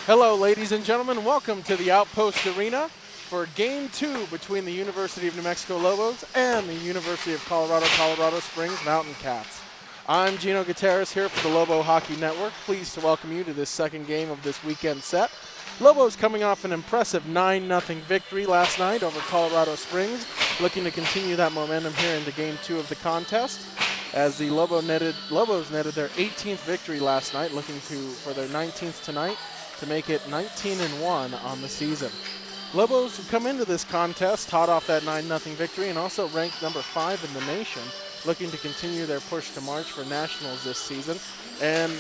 Hello, ladies and gentlemen. Welcome to the Outpost Arena for Game 2 between the University of New Mexico Lobos and the University of Colorado Springs Mountain Cats. I'm Gino Gutierrez here for the Lobo Hockey Network. Pleased to welcome you to this second game of this weekend set. Lobos coming off an impressive 9-0 victory last night over Colorado Springs, looking to continue that momentum here into Game 2 of the contest, as the Lobos netted their 18th victory last night, looking for their 19th tonight to make it 19-1 on the season. Lobos have come into this contest hot off that 9-0 victory and also ranked number 5 in the nation, looking to continue their push to March for nationals this season. And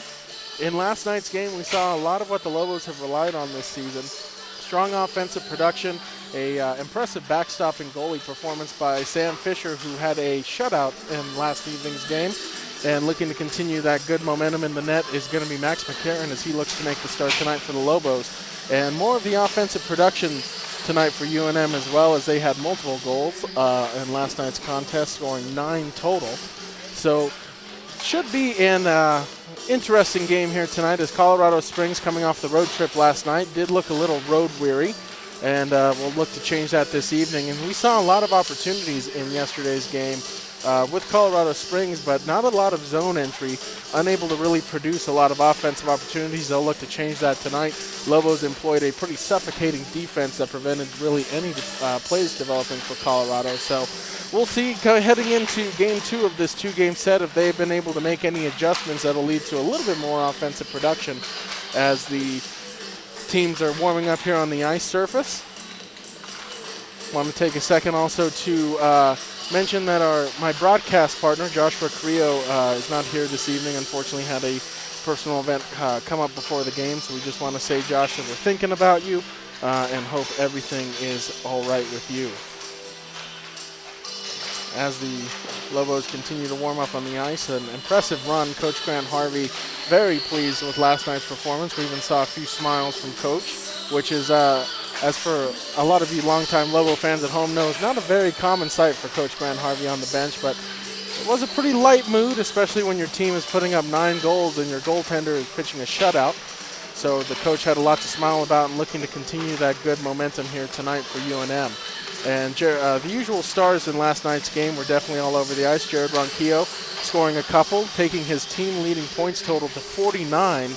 in last night's game, we saw a lot of what the Lobos have relied on this season. Strong offensive production, a impressive backstopping goalie performance by Sam Fisher, who had a shutout in last evening's game. And looking to continue that good momentum in the net is going to be Max McCarron as he looks to make the start tonight for the Lobos. And more of the offensive production tonight for UNM as well, as they had multiple goals in last night's contest, scoring 9 total. So should be an interesting game here tonight, as Colorado Springs, coming off the road trip last night, did look a little road weary. And we'll look to change that this evening. And we saw a lot of opportunities in yesterday's game with Colorado Springs, but not a lot of zone entry, unable to really produce a lot of offensive opportunities. They'll look to change that tonight. Lobos employed a pretty suffocating defense that prevented really any plays developing for Colorado. So we'll see heading into Game 2 of this 2-game set if they've been able to make any adjustments that'll lead to a little bit more offensive production as the teams are warming up here on the ice surface. Want to take a second also to mention that my broadcast partner, Joshua Carrillo, is not here this evening. Unfortunately, had a personal event come up before the game, so we just want to say, Josh, that we're thinking about you and hope everything is all right with you. As the Lobos continue to warm up on the ice, an impressive run. Coach Grant Harvey very pleased with last night's performance. We even saw a few smiles from Coach, which is, as for a lot of you longtime Lobo fans at home know, is not a very common sight for Coach Grant Harvey on the bench, but it was a pretty light mood, especially when your team is putting up 9 goals and your goaltender is pitching a shutout. So the coach had a lot to smile about and looking to continue that good momentum here tonight for UNM. And the usual stars in last night's game were definitely all over the ice. Jared Ronquillo scoring a couple, taking his team leading points total to 49,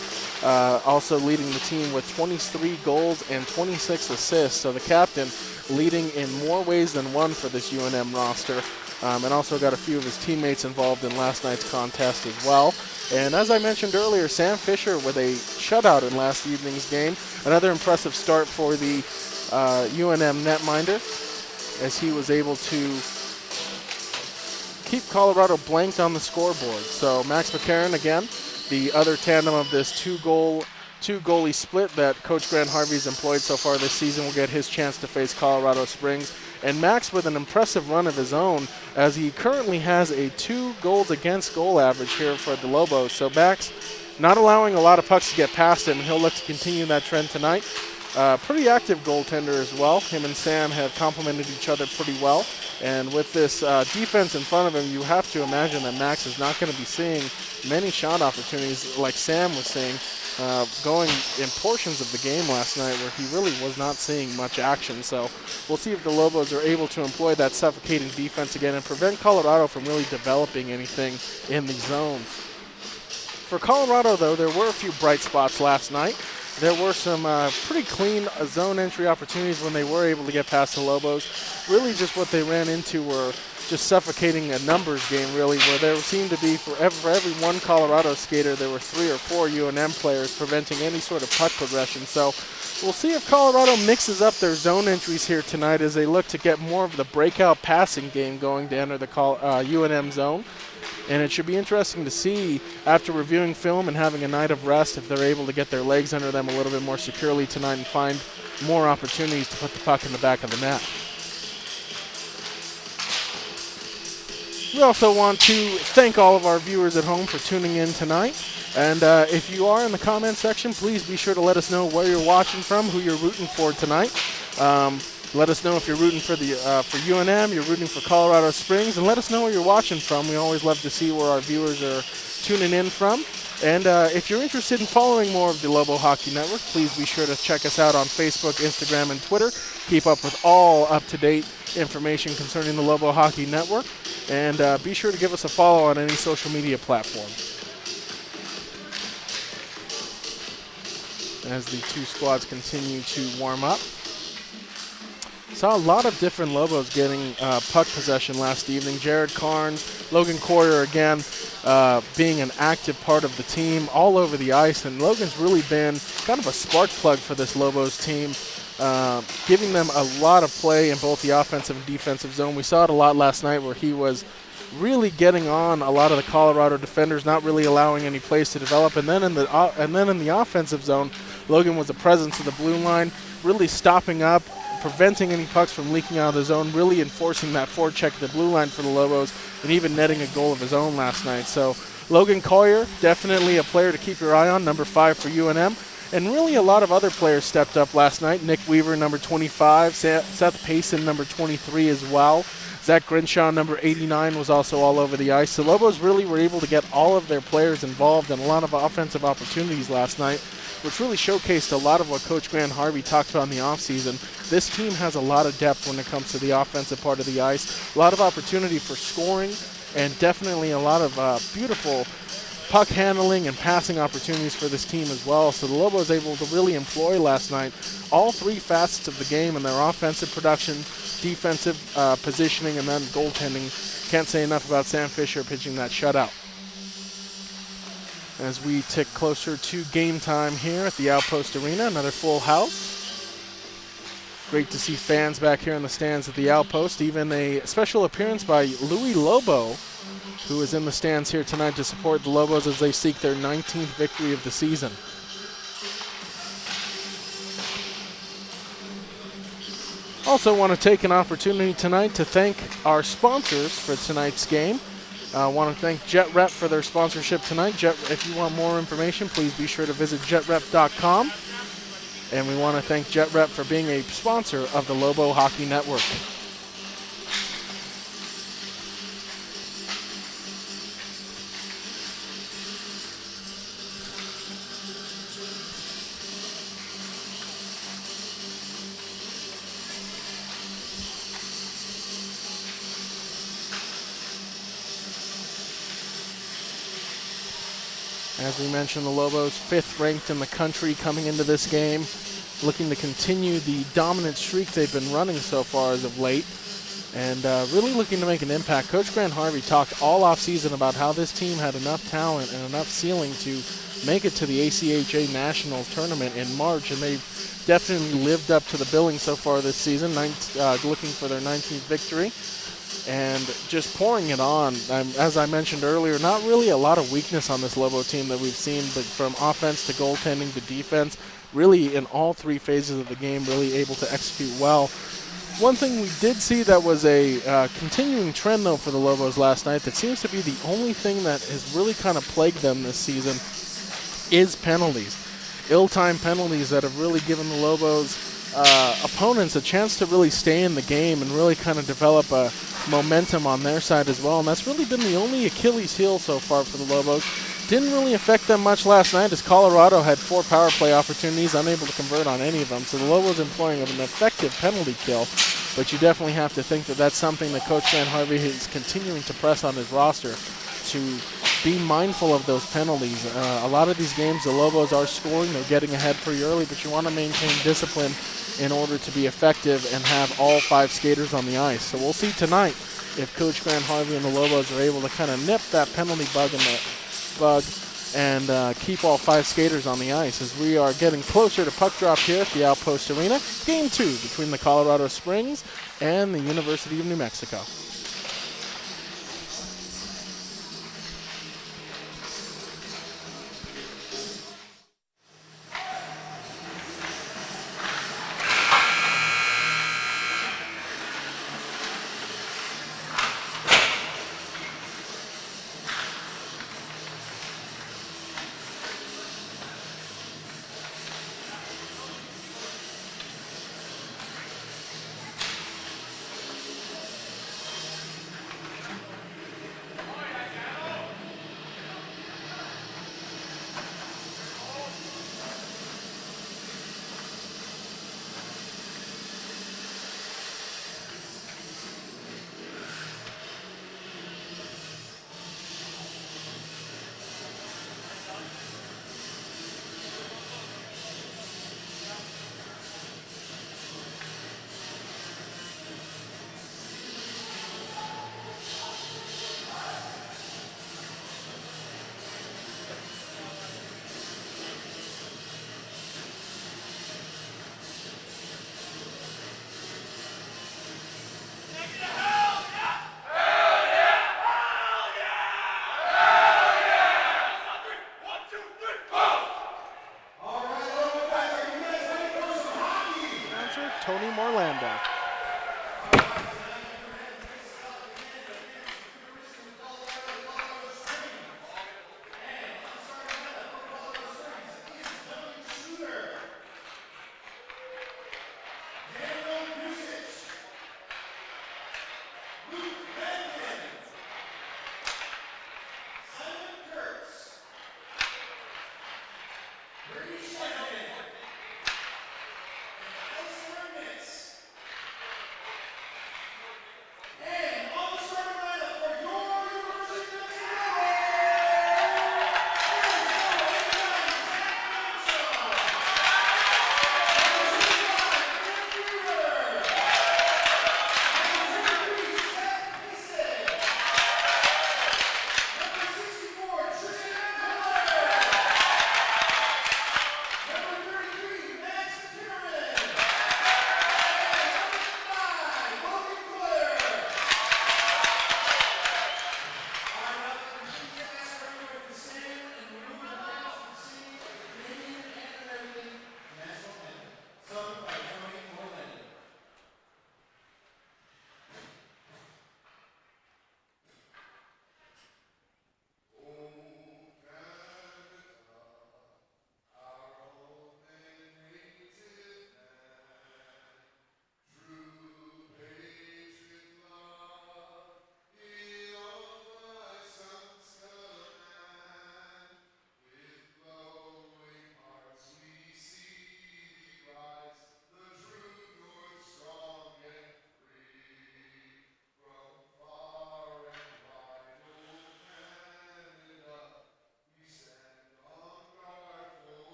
also leading the team with 23 goals and 26 assists. So the captain leading in more ways than one for this UNM roster, and also got a few of his teammates involved in last night's contest as well. And as I mentioned earlier, Sam Fisher with a shutout in last evening's game. Another impressive start for the UNM netminder, as he was able to keep Colorado blanked on the scoreboard. So Max McCarron, again, the other tandem of this two-goalie split that Coach Grant Harvey's employed so far this season, will get his chance to face Colorado Springs. And Max with an impressive run of his own, as he currently has a 2 goals against goal average here for the Lobos. So Max not allowing a lot of pucks to get past him. He'll look to continue that trend tonight. Pretty active goaltender as well. Him and Sam have complemented each other pretty well. And with this defense in front of him, you have to imagine that Max is not going to be seeing many shot opportunities like Sam was seeing going in portions of the game last night, where he really was not seeing much action. So we'll see if the Lobos are able to employ that suffocating defense again and prevent Colorado from really developing anything in the zone. For Colorado, though, there were a few bright spots last night. There were some pretty clean zone entry opportunities when they were able to get past the Lobos. Really just what they ran into were just suffocating a numbers game, really, where there seemed to be, for every one Colorado skater, there were 3 or 4 UNM players preventing any sort of puck progression. So we'll see if Colorado mixes up their zone entries here tonight as they look to get more of the breakout passing game going to enter the UNM zone. And it should be interesting to see, after reviewing film and having a night of rest, if they're able to get their legs under them a little bit more securely tonight and find more opportunities to put the puck in the back of the net. We also want to thank all of our viewers at home for tuning in tonight. And if you are in the comment section, please be sure to let us know where you're watching from, who you're rooting for tonight. Let us know if you're rooting for UNM, you're rooting for Colorado Springs, and let us know where you're watching from. We always love to see where our viewers are tuning in from. And if you're interested in following more of the Lobo Hockey Network, please be sure to check us out on Facebook, Instagram, and Twitter. Keep up with all up-to-date information concerning the Lobo Hockey Network. And be sure to give us a follow on any social media platform. As the two squads continue to warm up. Saw a lot of different Lobos getting puck possession last evening. Jared Carnes, Logan Coyer again being an active part of the team all over the ice. And Logan's really been kind of a spark plug for this Lobos team, giving them a lot of play in both the offensive and defensive zone. We saw it a lot last night where he was really getting on a lot of the Colorado defenders, not really allowing any plays to develop. And then in the offensive zone, Logan was a presence of the blue line, really stopping up, preventing any pucks from leaking out of the zone, really enforcing that forecheck at the blue line for the Lobos, and even netting a goal of his own last night. So Logan Coyer, definitely a player to keep your eye on, number 5 for UNM. And really a lot of other players stepped up last night. Nick Weaver, number 25, Seth Payson, number 23 as well. Zach Grinshaw, number 89, was also all over the ice. The Lobos really were able to get all of their players involved in a lot of offensive opportunities last night, which really showcased a lot of what Coach Grant Harvey talked about in the offseason. This team has a lot of depth when it comes to the offensive part of the ice, a lot of opportunity for scoring, and definitely a lot of beautiful puck handling and passing opportunities for this team as well. So the Lobos able to really employ last night all three facets of the game in their offensive production, defensive positioning, and then goaltending. Can't say enough about Sam Fisher pitching that shutout. As we tick closer to game time here at the Outpost Arena, another full house. Great to see fans back here in the stands at the Outpost. Even a special appearance by Louis Lobo, who is in the stands here tonight to support the Lobos as they seek their 19th victory of the season. Also want to take an opportunity tonight to thank our sponsors for tonight's game. I want to thank Jet Rep for their sponsorship tonight. If you want more information, please be sure to visit jetrep.com. And we want to thank Jet Rep for being a sponsor of the Lobo Hockey Network. As we mentioned, the Lobos 5th ranked in the country coming into this game, looking to continue the dominant streak they've been running so far as of late, and really looking to make an impact. Coach Grant Harvey talked all offseason about how this team had enough talent and enough ceiling to make it to the ACHA Nationals tournament in March, and they've definitely lived up to the billing so far this season, looking for their 19th victory. And just pouring it on. As I mentioned earlier, not really a lot of weakness on this Lobo team that we've seen, but from offense to goaltending to defense, really in all three phases of the game, really able to execute well. One thing we did see that was a continuing trend, though, for the Lobos last night that seems to be the only thing that has really kind of plagued them this season is penalties. Ill-timed penalties that have really given the Lobos opponents a chance to really stay in the game and really kind of develop a momentum on their side as well, and that's really been the only Achilles heel so far for the Lobos. Didn't really affect them much last night as Colorado had 4 power play opportunities, unable to convert on any of them, so the Lobos employing an effective penalty kill, but you definitely have to think that that's something that Coach Grant Harvey is continuing to press on his roster, to be mindful of those penalties. A lot of these games the Lobos are scoring, they're getting ahead pretty early, but you want to maintain discipline in order to be effective and have all 5 skaters on the ice. So we'll see tonight if Coach Grant Harvey and the Lobos are able to kind of nip that penalty bug and keep all 5 skaters on the ice as we are getting closer to puck drop here at the Outpost Arena. Game 2 between the Colorado Springs and the University of New Mexico.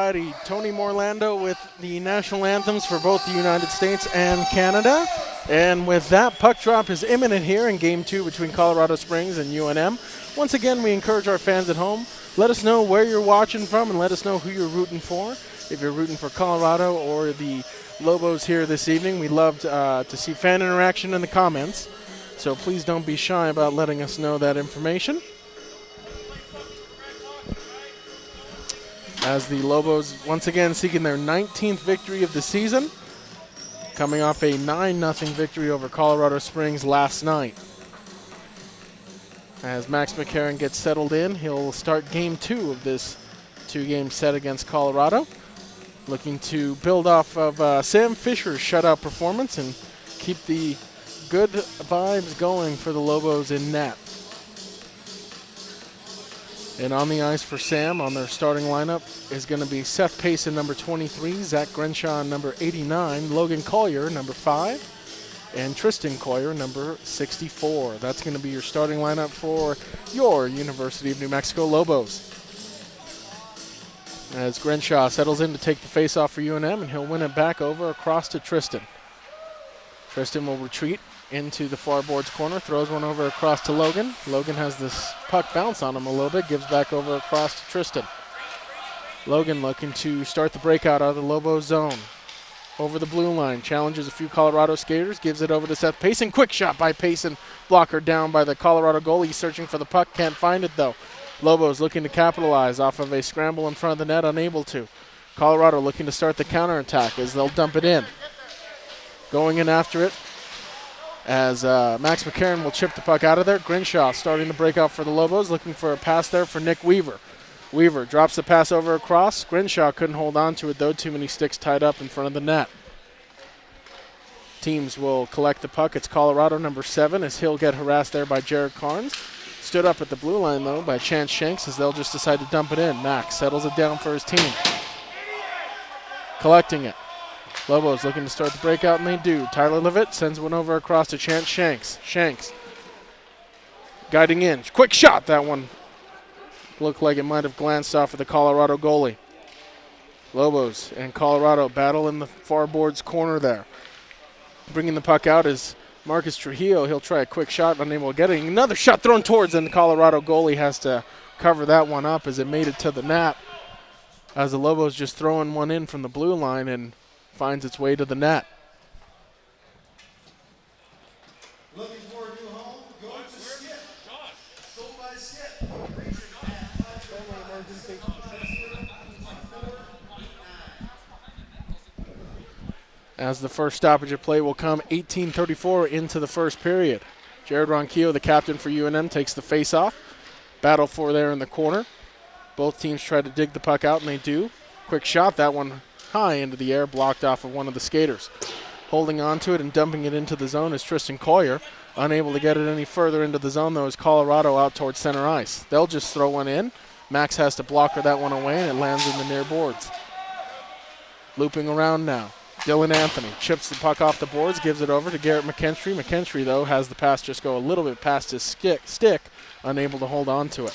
righty. Tony Morlando with the national anthems for both the United States and Canada. And with that, puck drop is imminent here in Game 2 between Colorado Springs and UNM. Once again, we encourage our fans at home, let us know where you're watching from and let us know who you're rooting for. If you're rooting for Colorado or the Lobos here this evening, we'd love to see fan interaction in the comments. So please don't be shy about letting us know that information. As the Lobos once again seeking their 19th victory of the season, coming off a 9-0 victory over Colorado Springs last night. As Max McCarron gets settled in, he'll start Game 2 of this 2-game set against Colorado. Looking to build off of Sam Fisher's shutout performance and keep the good vibes going for the Lobos in net. And on the ice for Sam on their starting lineup is going to be Seth Payson, number 23, Zach Grenshaw, number 89, Logan Collier, number 5, and Tristan Collier, number 64. That's going to be your starting lineup for your University of New Mexico Lobos. As Grenshaw settles in to take the face-off for UNM, and he'll win it back over across to Tristan. Tristan will retreat into the far boards corner, throws one over across to Logan. Logan has this puck bounce on him a little bit, gives back over across to Tristan. Logan looking to start the breakout out of the Lobo zone. Over the blue line, challenges a few Colorado skaters, gives it over to Seth Payson. Quick shot by Payson, blocker down by the Colorado goalie, searching for the puck, can't find it though. Lobos looking to capitalize off of a scramble in front of the net, unable to. Colorado looking to start the counterattack as they'll dump it in. Going in after it, as Max McCarron will chip the puck out of there. Grenshaw starting to break out for the Lobos, looking for a pass there for Nick Weaver. Weaver drops the pass over across. Grenshaw couldn't hold on to it, though. Too many sticks tied up in front of the net. Teams will collect the puck. It's Colorado, number 7, as he'll get harassed there by Jared Carnes. Stood up at the blue line, though, by Chance Shanks, as they'll just decide to dump it in. Max settles it down for his team. Collecting it. Lobos looking to start the breakout, and they do. Tyler Levitt sends one over across to Chance Shanks. Shanks guiding in. Quick shot. That one looked like it might have glanced off of the Colorado goalie. Lobos and Colorado battle in the far boards corner there. Bringing the puck out is Marcus Trujillo. He'll try a quick shot, unable to get it. Another shot thrown towards, and the Colorado goalie has to cover that one up as it made it to the net. As the Lobos just throwing one in from the blue line and finds its way to the net. Looking for a new home? Go to Skip. Sold by Skip. As the first stoppage of play will come 18:34 into the first period. Jared Ronquillo, the captain for UNM, takes the face-off. Battle for there in the corner. Both teams try to dig the puck out, and they do. Quick shot, that one high into the air, blocked off of one of the skaters. Holding on to it and dumping it into the zone is Tristan Collier. Unable to get it any further into the zone, though, is Colorado out towards center ice. They'll just throw one in. Max has to blocker that one away, and it lands in the near boards. Looping around now. Dylan Anthony chips the puck off the boards, gives it over to Garrett McKentry. McKentry, though, has the pass just go a little bit past his stick, unable to hold on to it.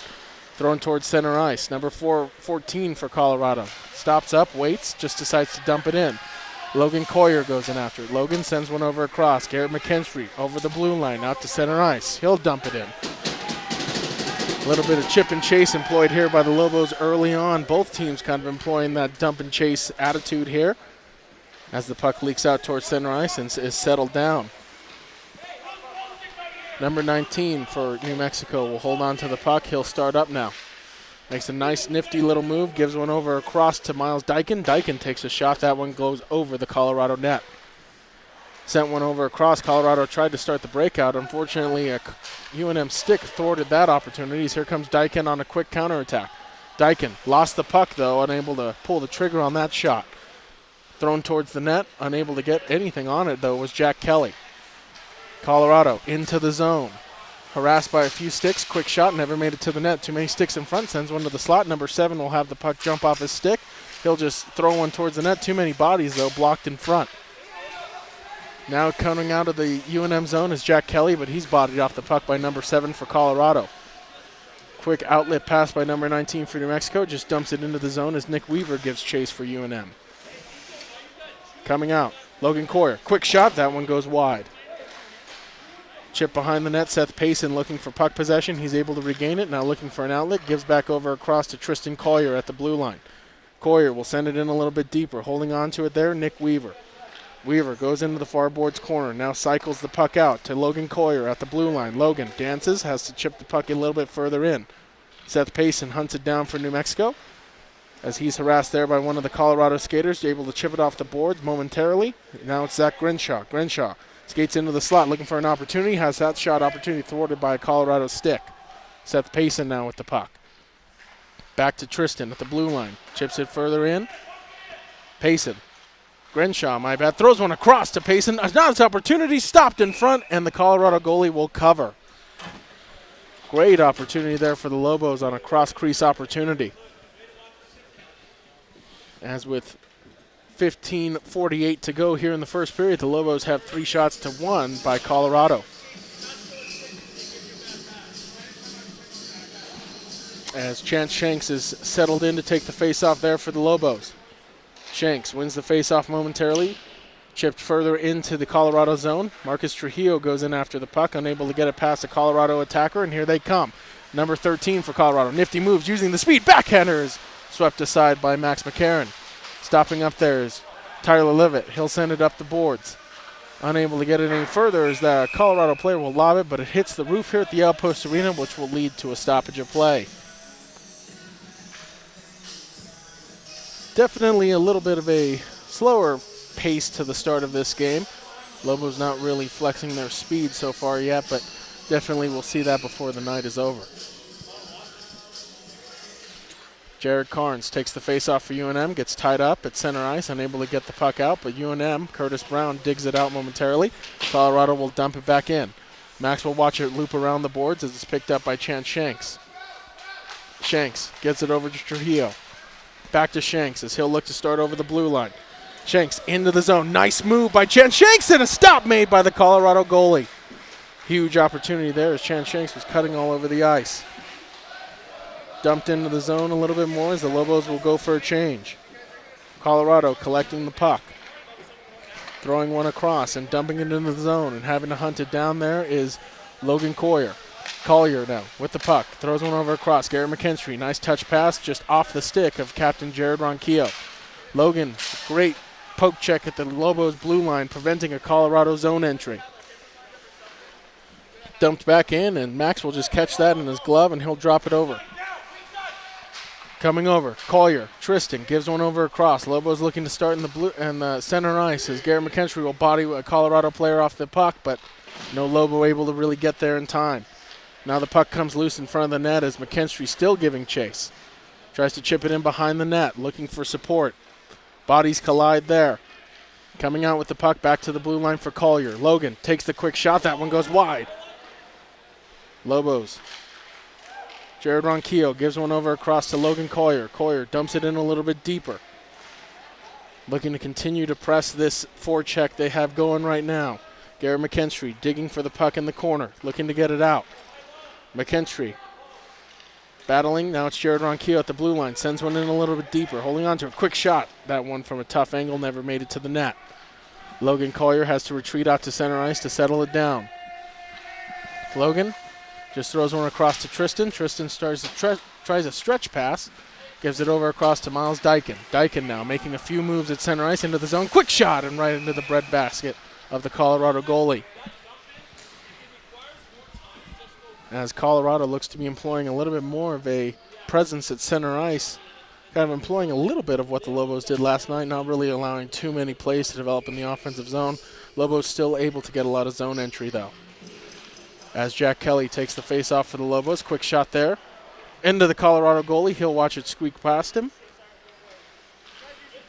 Thrown towards center ice. Number 14 for Colorado. Stops up, waits, just decides to dump it in. Logan Collier goes in after it. Logan sends one over across. Garrett McKentry over the blue line out to center ice. He'll dump it in. A little bit of chip and chase employed here by the Lobos early on. Both teams kind of employing that dump and chase attitude here as the puck leaks out towards center ice and is settled down. Number 19 for New Mexico will hold on to the puck. He'll start up now. Makes a nice, nifty little move. Gives one over across to Miles Dyken. Dyken takes a shot. That one goes over the Colorado net. Sent one over across. Colorado tried to start the breakout. Unfortunately, a UNM stick thwarted that opportunity. Here comes Dyken on a quick counterattack. Dyken lost the puck, though, unable to pull the trigger on that shot. Thrown towards the net. Unable to get anything on it, though, was Jack Kelly. Colorado into the zone. Harassed by a few sticks. Quick shot, never made it to the net. Too many sticks in front. Sends one to the slot. Number 7 will have the puck jump off his stick. He'll just throw one towards the net. Too many bodies, though, blocked in front. Now coming out of the UNM zone is Jack Kelly, but he's bodied off the puck by number 7 for Colorado. quick outlet pass by number 19 for New Mexico. Just dumps it into the zone as Nick Weaver gives chase for UNM. Coming out, Logan Coyer. Quick shot. That one goes wide. Chip behind the net. Seth Payson looking for puck possession. He's able to regain it. Now looking for an outlet. Gives back over across to Tristan Collier at the blue line. Collier will send it in a little bit deeper. Holding on to it there, Nick Weaver. Weaver goes into the far boards corner. Now cycles the puck out to Logan Collier at the blue line. Logan dances, has to chip the puck a little bit further in. Seth Payson hunts it down for New Mexico as he's harassed there by one of the Colorado skaters, able to chip it off the boards momentarily. Now it's Zach Grenshaw. Grenshaw skates into the slot looking for an opportunity, has that shot opportunity thwarted by a Colorado stick. Seth Payson now with the puck. Back to Tristan at the blue line. Chips it further in. Payson. Grenshaw, my bad, throws one across to Payson. Now it's opportunity stopped in front, and the Colorado goalie will cover. Great opportunity there for the Lobos on a cross-crease opportunity. As with 15:48 to go here in the first period, the Lobos have 3 shots to 1 by Colorado. As Chance Shanks is settled in to take the face-off there for the Lobos. Shanks wins the face-off momentarily. Chipped further into the Colorado zone. Marcus Trujillo goes in after the puck, unable to get it past the Colorado attacker, and here they come. Number 13 for Colorado. Nifty moves using the speed. Backhanders swept aside by Max McCarron. Stopping up there is Tyler Levitt. He'll send it up the boards. Unable to get it any further as the Colorado player will lob it, but it hits the roof here at the Outpost Arena, which will lead to a stoppage of play. Definitely a little bit of a slower pace to the start of this game. Lobos not really flexing their speed so far yet, but definitely we'll see that before the night is over. Jared Carnes takes the face-off for UNM, gets tied up at center ice, unable to get the puck out, but UNM, Curtis Brown, digs it out momentarily. Colorado will dump it back in. Max will watch it loop around the boards as it's picked up by Chance Shanks. Shanks gets it over to Trujillo. Back to Shanks as he'll look to start over the blue line. Shanks into the zone. Nice move by Chance Shanks and a stop made by the Colorado goalie. Huge opportunity there as Chance Shanks was cutting all over the ice. Dumped into the zone a little bit more as the Lobos will go for a change. Colorado collecting the puck. Throwing one across and dumping it into the zone and having to hunt it down there is Logan Collier. Collier now with the puck. Throws one over across. Garrett McKinstry. Nice touch pass just off the stick of Captain Jared Ronquillo. Logan, great poke check at the Lobos blue line, preventing a Colorado zone entry. Dumped back in, and Max will just catch that in his glove, and he'll drop it over. Coming over, Collier. Tristan gives one over across. Lobos looking to start in the blue and the center ice as Garrett McKinstry will body a Colorado player off the puck, but no Lobo able to really get there in time. Now the puck comes loose in front of the net as McKinstry still giving chase. Tries to chip it in behind the net, looking for support. Bodies collide there. Coming out with the puck back to the blue line for Collier. Logan takes the quick shot. That one goes wide. Lobos. Jared Ronquillo gives one over across to Logan Collier. Collier dumps it in a little bit deeper. Looking to continue to press this forecheck they have going right now. Garrett McKinstry digging for the puck in the corner, looking to get it out. McKinstry battling. Now it's Jared Ronquillo at the blue line. Sends one in a little bit deeper. Holding on to a quick shot. That one from a tough angle never made it to the net. Logan Collier has to retreat out to center ice to settle it down. Logan just throws one across to Tristan. Tristan tries a stretch pass. Gives it over across to Miles Dyken. Dyken now making a few moves at center ice into the zone. Quick shot and right into the breadbasket of the Colorado goalie. As Colorado looks to be employing a little bit more of a presence at center ice, kind of employing a little bit of what the Lobos did last night, not really allowing too many plays to develop in the offensive zone. Lobos still able to get a lot of zone entry, though. As Jack Kelly takes the face-off for the Lobos. Quick shot there. Into the Colorado goalie. He'll watch it squeak past him.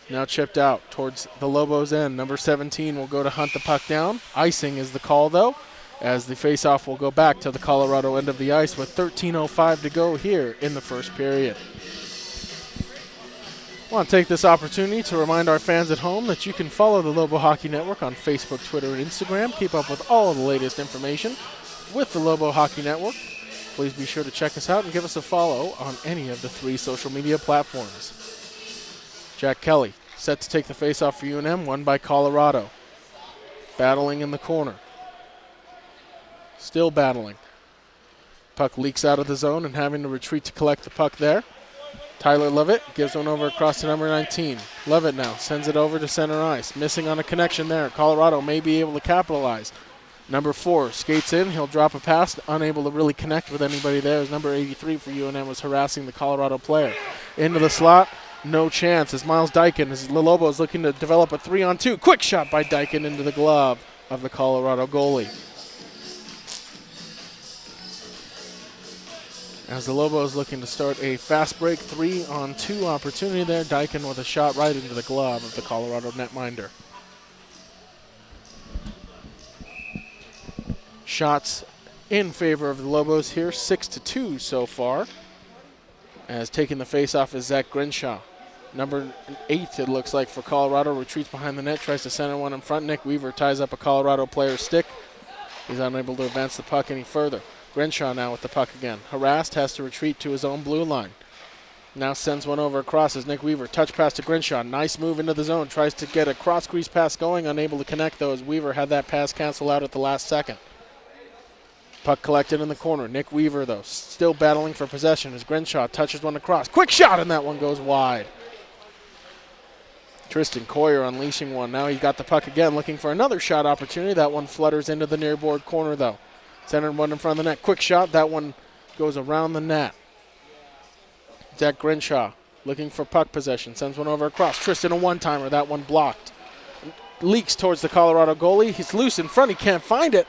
Now chipped out towards the Lobos' end. Number 17 will go to hunt the puck down. Icing is the call, though, as the face-off will go back to the Colorado end of the ice with 13:05 to go here in the first period. I want to take this opportunity to remind our fans at home that you can follow the Lobo Hockey Network on Facebook, Twitter, and Instagram. Keep up with all of the latest information with the Lobo Hockey Network. please be sure to check us out and give us a follow on any of the 3 social media platforms. Jack Kelly set to take the face-off for UNM, won by Colorado. Battling in the corner. Still battling. Puck leaks out of the zone and having to retreat to collect the puck there. Tyler Levitt gives one over across to number 19. Levitt now sends it over to center ice. Missing on a connection there. Colorado may be able to capitalize. Number 4 skates in. He'll drop a pass, unable to really connect with anybody there as number 83 for UNM was harassing the Colorado player. Into the slot, no chance as Miles Dyken, as the Lobos looking to develop a 3-on-2. Quick shot by Dyken into the glove of the Colorado goalie. As the Lobos looking to start a fast break 3-on-2 opportunity there. Dyken with a shot right into the glove of the Colorado netminder. Shots in favor of the Lobos here, 6-2 so far. As taking the face-off is Zach Grinshaw. Number 8, it looks like, for Colorado, retreats behind the net, tries to center one in front. Nick Weaver ties up a Colorado player's stick. He's unable to advance the puck any further. Grinshaw now with the puck again. Harassed, has to retreat to his own blue line. Now sends one over across as Nick Weaver. Touch pass to Grinshaw. Nice move into the zone. Tries to get a cross-crease pass going. Unable to connect, though, as Weaver had that pass cancel out at the last second. Puck collected in the corner. Nick Weaver, though, still battling for possession as Grinshaw touches one across. Quick shot, and that one goes wide. Tristan Coyer unleashing one. Now he's got the puck again, looking for another shot opportunity. That one flutters into the near board corner, though. Centered one in front of the net. Quick shot. That one goes around the net. Zach Grinshaw looking for puck possession. Sends one over across. Tristan a one-timer. That one blocked. Leaks towards the Colorado goalie. He's loose in front. He can't find it.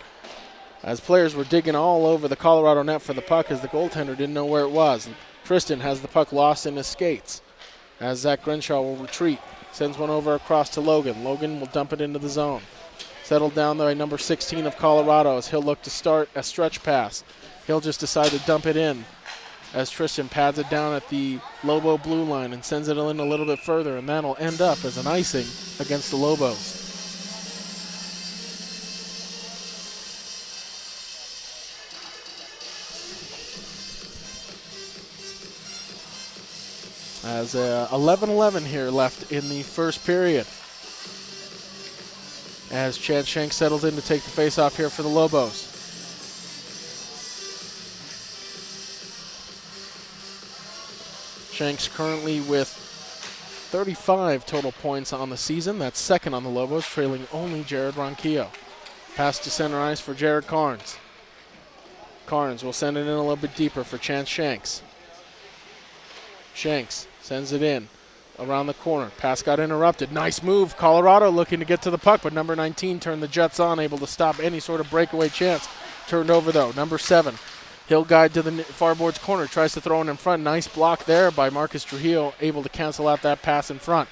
As players were digging all over the Colorado net for the puck as the goaltender didn't know where it was. And Tristan has the puck lost in his skates. As Zach Grinshaw will retreat. Sends one over across to Logan. Logan will dump it into the zone. Settled down there by number 16 of Colorado as he'll look to start a stretch pass. He'll just decide to dump it in as Tristan pads it down at the Lobo blue line and sends it in a little bit further, and that'll end up as an icing against the Lobos. As 11-11 here left in the first period. As Chad Shanks settles in to take the face-off here for the Lobos. Shanks currently with 35 total points on the season. That's second on the Lobos, trailing only Jared Ronquillo. Pass to center ice for Jared Carnes. Carnes will send it in a little bit deeper for Chance Shanks. Shanks sends it in around the corner. Pass got interrupted. Nice move. Colorado looking to get to the puck, but number 19 turned the Jets on, able to stop any sort of breakaway chance. Turned over, though. Number 7. He'll guide to the far boards corner. Tries to throw it in front. Nice block there by Marcus Trujillo, able to cancel out that pass in front.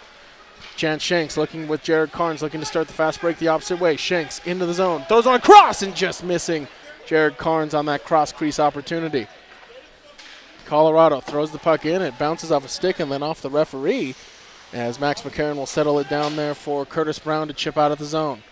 Chance Shanks looking with Jared Carnes, looking to start the fast break the opposite way. Shanks into the zone. Throws on a cross and just missing Jared Carnes on that cross crease opportunity. Colorado throws the puck in. It bounces off a stick and then off the referee as Max McCarron will settle it down there for Curtis Brown to chip out of the zone.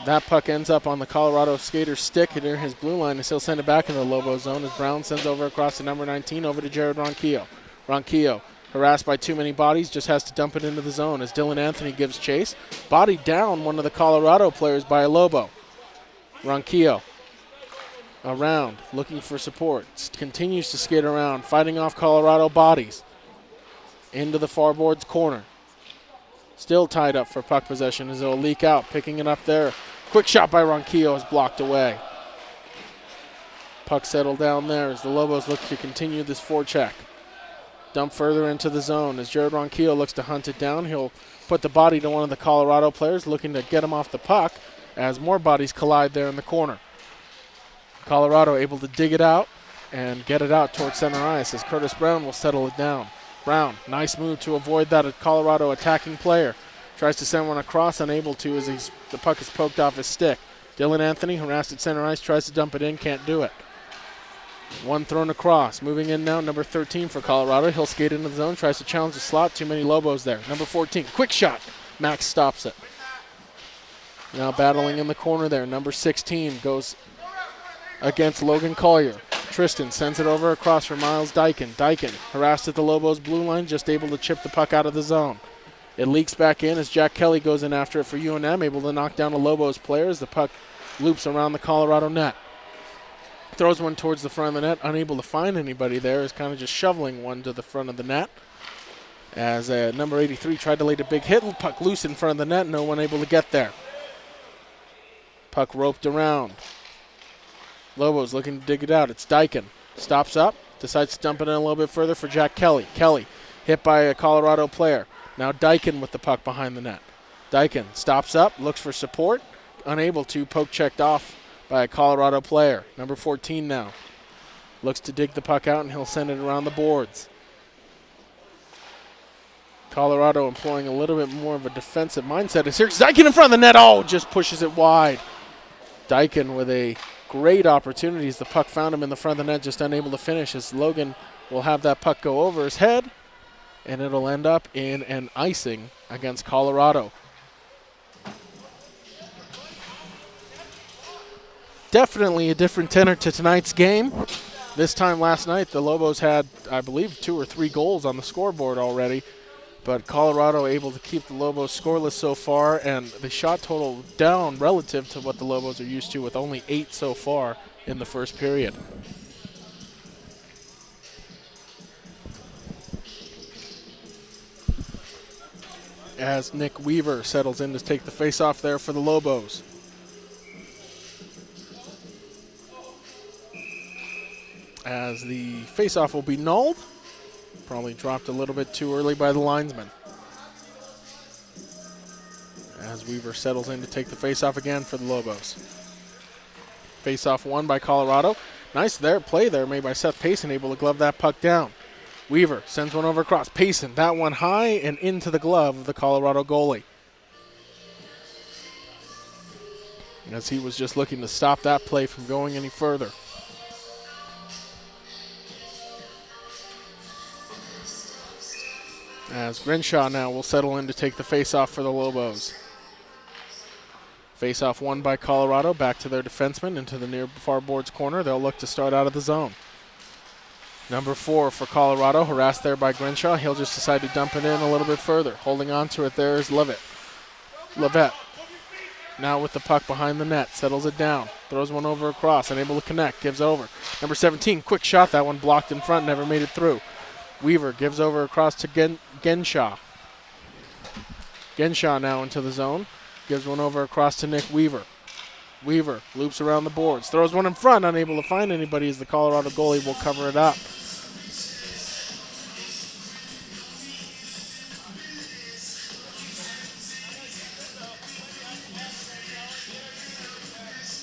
That puck ends up on the Colorado skater's stick near his blue line as he'll send it back into the Lobo zone as Brown sends over across to number 19 over to Jared Ronquillo. Ronquillo, harassed by too many bodies, just has to dump it into the zone as Dylan Anthony gives chase. Body down one of the Colorado players by a Lobo. Ronquillo around, looking for support. Continues to skate around, fighting off Colorado bodies. Into the far boards corner. Still tied up for puck possession as it'll leak out. Picking it up there. Quick shot by Ronquillo is blocked away. Puck settled down there as the Lobos look to continue this forecheck. Dump further into the zone as Jared Ronquillo looks to hunt it down. He'll put the body to one of the Colorado players looking to get him off the puck as more bodies collide there in the corner. Colorado able to dig it out and get it out towards center ice as Curtis Brown will settle it down. Brown, nice move to avoid that Colorado attacking player. Tries to send one across, unable to as the puck is poked off his stick. Dylan Anthony, harassed at center ice, tries to dump it in, can't do it. One thrown across. Moving in now, number 13 for Colorado. He'll skate into the zone, tries to challenge the slot. Too many Lobos there. Number 14, quick shot. Max stops it. Now battling in the corner there. Number 16 goes against Logan Collier. Tristan sends it over across for Miles Dyken. Dyken harassed at the Lobos blue line, just able to chip the puck out of the zone. It leaks back in as Jack Kelly goes in after it for UNM, able to knock down the Lobos player as the puck loops around the Colorado net. Throws one towards the front of the net, unable to find anybody there, is kind of just shoveling one to the front of the net. As number 83 tried to lay a big hit, puck loose in front of the net, no one able to get there. Puck roped around. Lobos looking to dig it out. It's Dyken. Stops up, decides to dump it in a little bit further for Jack Kelly. Kelly hit by a Colorado player. Now Dyken with the puck behind the net. Dyken stops up, looks for support, unable to, poke checked off by a Colorado player. Number 14 now. Looks to dig the puck out, and he'll send it around the boards. Colorado employing a little bit more of a defensive mindset. It's here. Dyken in front of the net. Oh, just pushes it wide. Dyken with a great opportunity as the puck found him in the front of the net, just unable to finish, as Logan will have that puck go over his head, and it'll end up in an icing against Colorado. Definitely a different tenor to tonight's game. This time last night, the Lobos had, I believe, 2 or 3 goals on the scoreboard already, but Colorado able to keep the Lobos scoreless so far, and the shot total down relative to what the Lobos are used to, with only 8 so far in the first period. As Nick Weaver settles in to take the face-off there for the Lobos. As the face-off will be nulled. Probably dropped a little bit too early by the linesman. As Weaver settles in to take the face-off again for the Lobos. Face-off won by Colorado. Nice play there made by Seth Payson, able to glove that puck down. Weaver sends one over across. Payson, that one high and into the glove of the Colorado goalie. As he was just looking to stop that play from going any further. As Grenshaw now will settle in to take the face-off for the Lobos. Face-off won by Colorado. Back to their defenseman into the near far boards corner. They'll look to start out of the zone. Number 4 for Colorado, harassed there by Grenshaw. He'll just decide to dump it in a little bit further. Holding on to it there is Levitt. Now with the puck behind the net, settles it down. Throws one over across, unable to connect, gives over. Number 17, quick shot. That one blocked in front, never made it through. Weaver gives over across to Genshaw. Genshaw now into the zone. Gives one over across to Nick Weaver. Weaver loops around the boards. Throws one in front, unable to find anybody as the Colorado goalie will cover it up.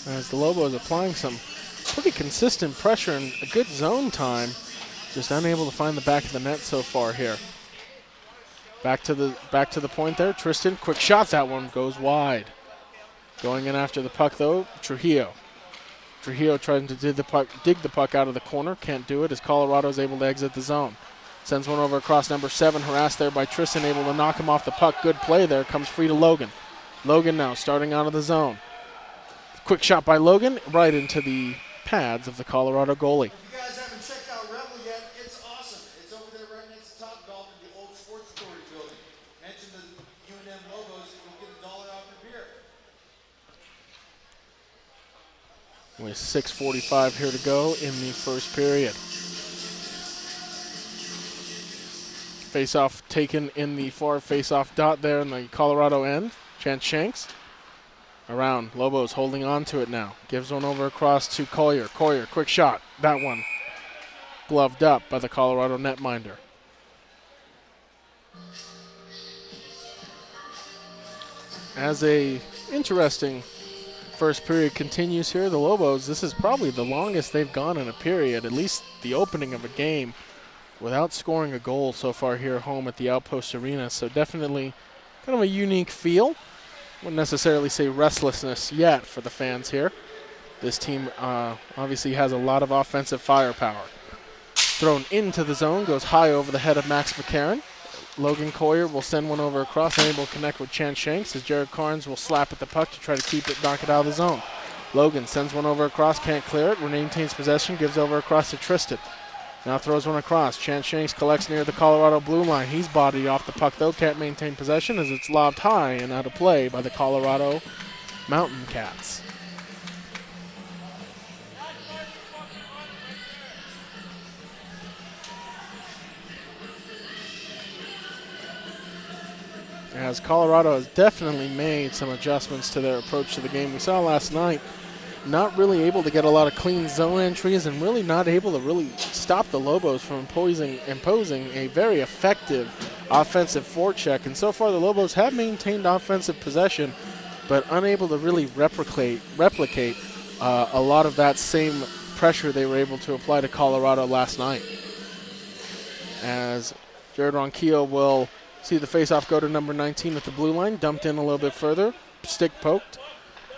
As the Lobos applying some pretty consistent pressure and a good zone time. Just unable to find the back of the net so far here. Back to the point there. Tristan, quick shot. That one goes wide. Going in after the puck though, Trujillo. Trujillo trying to dig the puck out of the corner. Can't do it as Colorado is able to exit the zone. Sends one over across number 7, harassed there by Tristan, able to knock him off the puck. Good play there. Comes free to Logan. Logan now starting out of the zone. Quick shot by Logan right into the pads of the Colorado goalie. If you guys haven't checked out Rebel yet, it's awesome. It's over there right next to Top Golf in the old sports story building. Mention the UNM Lobos, you'll get $1 off your beer. With 6:45 here to go in the first period. Face-off taken in the far face-off dot there in the Colorado end. Chance Shanks. Around. Lobos holding on to it now. Gives one over across to Collier. Collier, quick shot. That one gloved up by the Colorado netminder. As a interesting first period continues here, the Lobos, this is probably the longest they've gone in a period, at least the opening of a game, without scoring a goal so far here at home at the Outpost Arena. So definitely kind of a unique feel. Wouldn't necessarily say restlessness yet for the fans here. This team obviously has a lot of offensive firepower. Thrown into the zone, goes high over the head of Max McCarron. Logan Collier will send one over across, unable to connect with Chance Shanks as Jared Carnes will slap at the puck to try to knock it out of the zone. Logan sends one over across, can't clear it. Maintains possession, gives over across to Tristan. Now throws one across. Chance Shanks collects near the Colorado blue line. He's bodied off the puck, though. Can't maintain possession as it's lobbed high and out of play by the Colorado Mountain Cats. As Colorado has definitely made some adjustments to their approach to the game. We saw last night not really able to get a lot of clean zone entries and really not able to really stop the Lobos from imposing a very effective offensive forecheck. And so far the Lobos have maintained offensive possession, but unable to really replicate a lot of that same pressure they were able to apply to Colorado last night. As Jared Ronquillo will see the faceoff go to number 19 at the blue line, dumped in a little bit further, stick poked.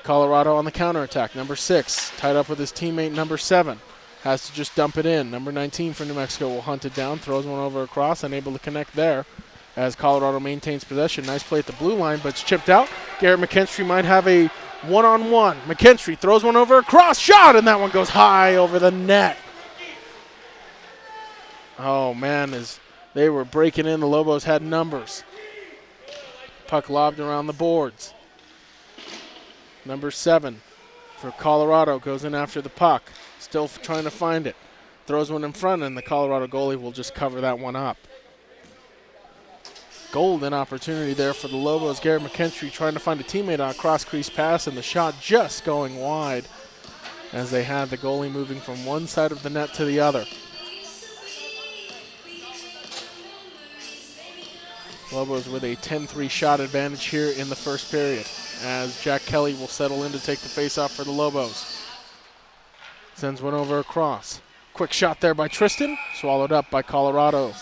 Colorado on the counterattack. Number 6, tied up with his teammate number 7. Has to just dump it in. Number 19 for New Mexico will hunt it down, throws one over across, unable to connect there as Colorado maintains possession. Nice play at the blue line, but it's chipped out. Garrett McKinstry might have a one-on-one. McKinstry throws one over across, shot, and that one goes high over the net. Oh, man, as they were breaking in, the Lobos had numbers. Puck lobbed around the boards. Number 7 for Colorado goes in after the puck. Still trying to find it. Throws one in front, and the Colorado goalie will just cover that one up. Golden opportunity there for the Lobos. Garrett McKinstry trying to find a teammate on a cross-crease pass, and the shot just going wide as they had the goalie moving from one side of the net to the other. Lobos with a 10-3 shot advantage here in the first period, as Jack Kelly will settle in to take the faceoff for the Lobos. Sends one over across. Quick shot there by Tristan, swallowed up by Colorado.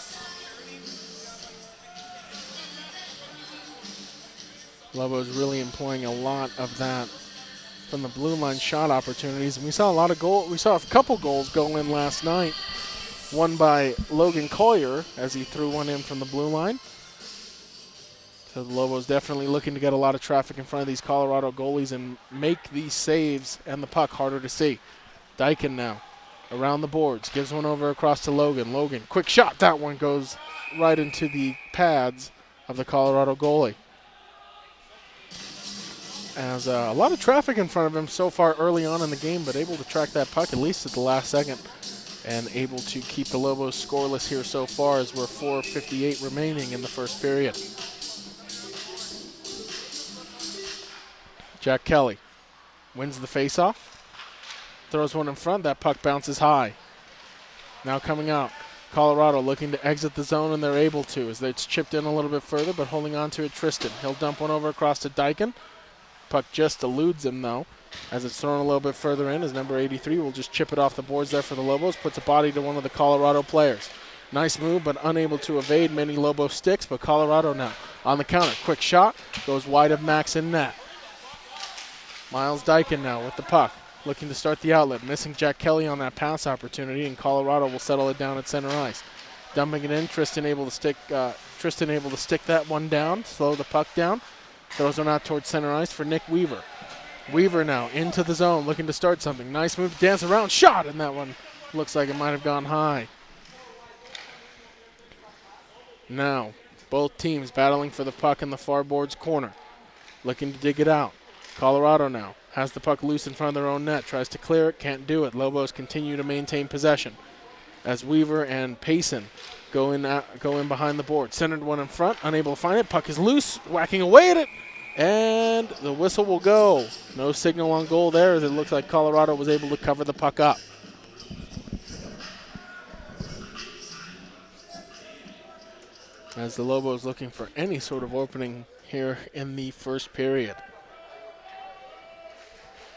Lobos really employing a lot of that from the blue line shot opportunities. And we saw a couple goals go in last night. One by Logan Collier as he threw one in from the blue line. So the Lobos definitely looking to get a lot of traffic in front of these Colorado goalies and make these saves and the puck harder to see. Dyken now around the boards, gives one over across to Logan. Logan, quick shot. That one goes right into the pads of the Colorado goalie. As a lot of traffic in front of him so far early on in the game, but able to track that puck at least at the last second and able to keep the Lobos scoreless here so far as we're 4:58 remaining in the first period. Jack Kelly wins the faceoff, throws one in front. That puck bounces high. Now coming out, Colorado looking to exit the zone, and they're able to as it's chipped in a little bit further, but holding on to it, Tristan. He'll dump one over across to Dyken. Puck just eludes him, though, as it's thrown a little bit further in, as number 83 will just chip it off the boards there for the Lobos, puts a body to one of the Colorado players. Nice move, but unable to evade many Lobo sticks, but Colorado now on the counter. Quick shot, goes wide of Max in net. Miles Dyken now with the puck, looking to start the outlet, missing Jack Kelly on that pass opportunity, and Colorado will settle it down at center ice. Dumping it in, Tristan able to stick that one down, slow the puck down, throws one out towards center ice for Nick Weaver. Weaver now into the zone, looking to start something. Nice move, dance around, shot, and that one looks like it might have gone high. Now, both teams battling for the puck in the far boards corner, looking to dig it out. Colorado now has the puck loose in front of their own net, tries to clear it, can't do it. Lobos continue to maintain possession as Weaver and Payson go in behind the board. Centered one in front, unable to find it. Puck is loose, whacking away at it, and the whistle will go. No signal on goal there, as it looks like Colorado was able to cover the puck up. As the Lobos looking for any sort of opening here in the first period.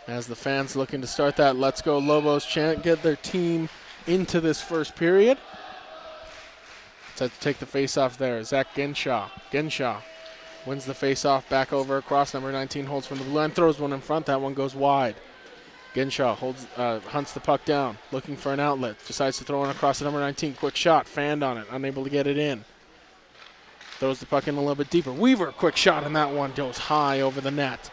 As the fans looking to start that "Let's Go Lobos" chant, get their team into this first period. Set to take the faceoff there, Zach Genshaw. Genshaw wins the faceoff, back over across. Number 19 holds from the blue line, throws one in front. That one goes wide. Genshaw hunts the puck down, looking for an outlet. Decides to throw one across to number 19. Quick shot, fanned on it, unable to get it in. Throws the puck in a little bit deeper. Weaver, quick shot, and that one goes high over the net.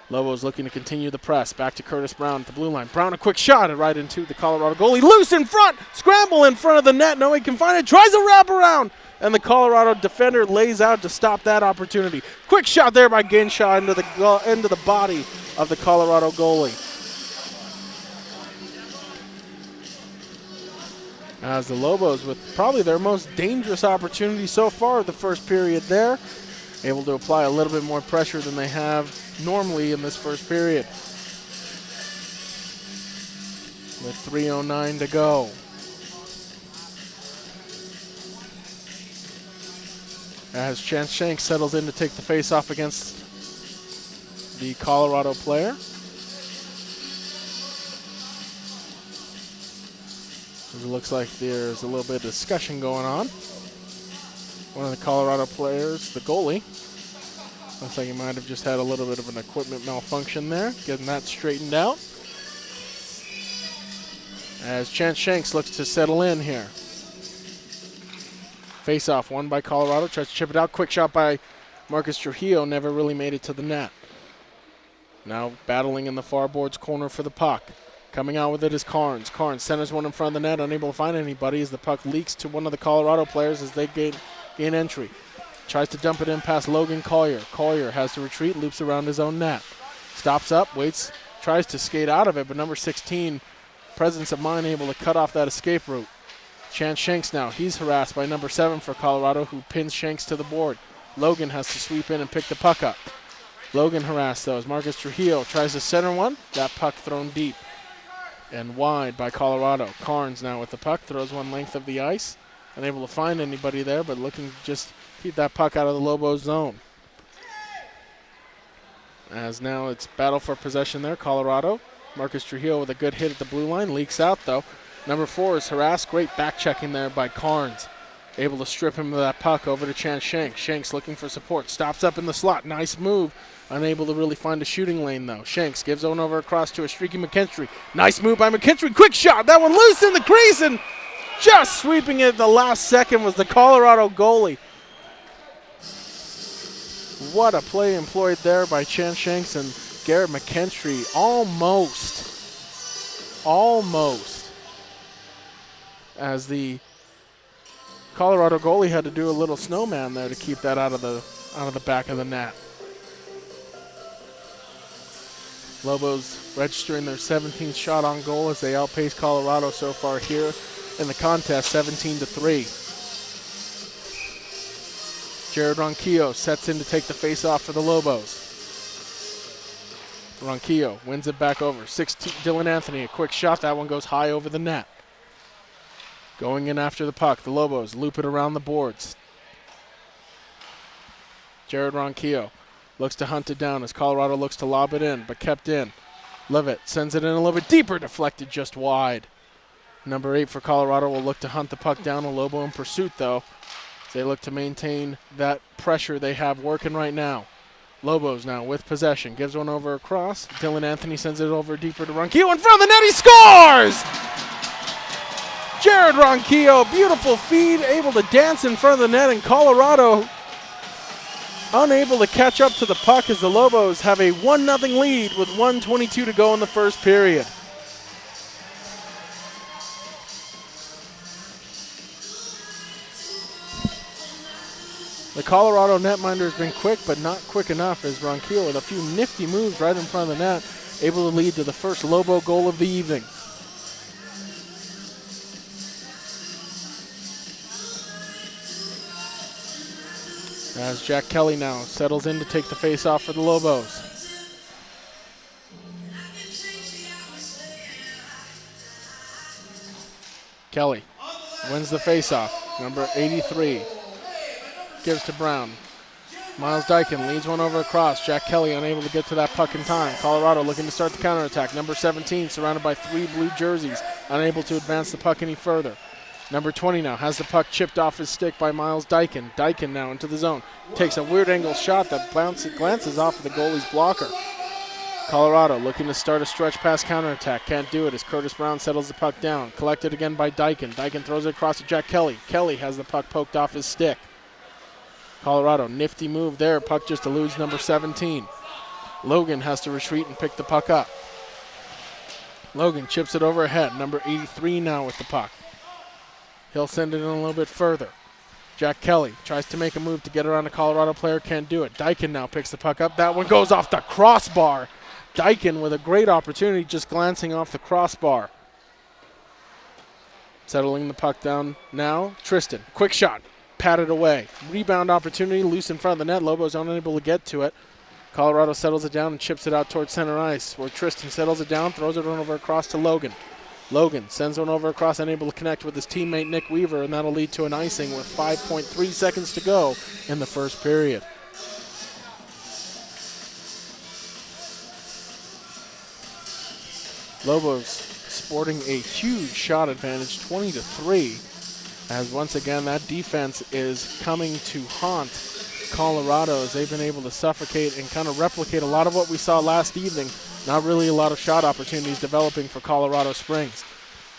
Lobos looking to continue the press. Back to Curtis Brown at the blue line. Brown a quick shot right into the Colorado goalie. Loose in front. Scramble in front of the net. No one can find it. Tries a wraparound. And the Colorado defender lays out to stop that opportunity. Quick shot there by Ginshaw into the body of the Colorado goalie. As the Lobos, with probably their most dangerous opportunity so far of the first period there, able to apply a little bit more pressure than they have normally in this first period. With 3:09 to go. As Chance Shanks settles in to take the face-off against the Colorado player. It looks like there's a little bit of discussion going on. One of the Colorado players, the goalie, looks like he might have just had a little bit of an equipment malfunction there, getting that straightened out. As Chance Shanks looks to settle in here. Face-off won by Colorado, tries to chip it out. Quick shot by Marcus Trujillo, never really made it to the net. Now battling in the far boards corner for the puck. Coming out with it is Carnes. Carnes centers one in front of the net, unable to find anybody as the puck leaks to one of the Colorado players as they gain entry. Tries to dump it in past Logan Collier. Collier has to retreat, loops around his own net. Stops up, waits, tries to skate out of it, but number 16, presence of mind, able to cut off that escape route. Chance Shanks now. He's harassed by number 7 for Colorado, who pins Shanks to the board. Logan has to sweep in and pick the puck up. Logan harassed, though, as Marcus Trujillo tries to center one. That puck thrown deep and wide by Colorado. Carnes now with the puck, throws one length of the ice. Unable to find anybody there, but looking to just keep that puck out of the Lobos zone. As now it's battle for possession there, Colorado. Marcus Trujillo with a good hit at the blue line, leaks out though. Number 4 is harassed, great back checking there by Carnes. Able to strip him of that puck over to Chance Shanks. Shanks looking for support, stops up in the slot, nice move. Unable to really find a shooting lane, though. Shanks gives one over across to a streaky McKinstry. Nice move by McKinstry. Quick shot. That one loose in the crease, and just sweeping it at the last second was the Colorado goalie. What a play employed there by Chance Shanks and Garrett McKinstry. Almost. As the Colorado goalie had to do a little snowman there to keep that out of the back of the net. Lobos registering their 17th shot on goal as they outpace Colorado so far here in the contest, 17-3. Jared Ronquillo sets in to take the face-off for the Lobos. Ronquillo wins it back over. 16, Dylan Anthony, a quick shot. That one goes high over the net. Going in after the puck, the Lobos loop it around the boards. Jared Ronquillo looks to hunt it down as Colorado looks to lob it in, but kept in. Levitt sends it in a little bit deeper, deflected just wide. Number 8 for Colorado will look to hunt the puck down. A Lobo in pursuit, though. They look to maintain that pressure they have working right now. Lobos now with possession. Gives one over across. Dylan Anthony sends it over deeper to Ronquillo. In front of the net, he scores! Jared Ronquillo, beautiful feed, able to dance in front of the net, and Colorado unable to catch up to the puck as the Lobos have a 1-0 lead with 1:22 to go in the first period. The Colorado netminder has been quick, but not quick enough as Ronquillo with a few nifty moves right in front of the net, able to lead to the first Lobo goal of the evening. As Jack Kelly now settles in to take the face-off for the Lobos. Kelly wins the face-off. Number 83 gives to Brown. Miles Dyken leads one over across. Jack Kelly unable to get to that puck in time. Colorado looking to start the counterattack. Number 17 surrounded by 3 blue jerseys, unable to advance the puck any further. Number 20 now has the puck chipped off his stick by Miles Dyken. Dyken now into the zone. Takes a weird angle shot that glances off of the goalie's blocker. Colorado looking to start a stretch pass counterattack. Can't do it as Curtis Brown settles the puck down. Collected again by Dyken. Dyken throws it across to Jack Kelly. Kelly has the puck poked off his stick. Colorado, nifty move there. Puck just eludes number 17. Logan has to retreat and pick the puck up. Logan chips it overhead. Number 83 now with the puck. He'll send it in a little bit further. Jack Kelly tries to make a move to get around a Colorado player, can't do it. Dyken now picks the puck up. That one goes off the crossbar. Dyken with a great opportunity, just glancing off the crossbar. Settling the puck down now, Tristan. Quick shot, patted away. Rebound opportunity, loose in front of the net. Lobo's unable to get to it. Colorado settles it down and chips it out towards center ice, where Tristan settles it down, throws it on over across to Logan. Logan sends one over across, unable to connect with his teammate Nick Weaver, and that'll lead to an icing with 5.3 seconds to go in the first period. Lobos sporting a huge shot advantage, 20-3, as once again that defense is coming to haunt Colorado as they've been able to suffocate and kind of replicate a lot of what we saw last evening. Not really a lot of shot opportunities developing for Colorado Springs.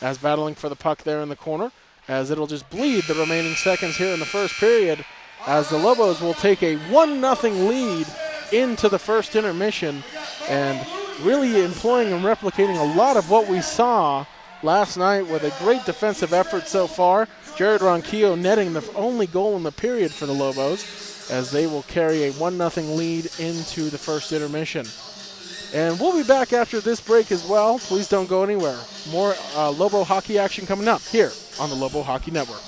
As battling for the puck there in the corner, as it'll just bleed the remaining seconds here in the first period, as the Lobos will take a 1-0 lead into the first intermission, and really employing and replicating a lot of what we saw last night with a great defensive effort so far. Jared Ronquillo netting the only goal in the period for the Lobos, as they will carry a 1-0 lead into the first intermission. And we'll be back after this break as well. Please don't go anywhere. More Lobo hockey action coming up here on the Lobo Hockey Network.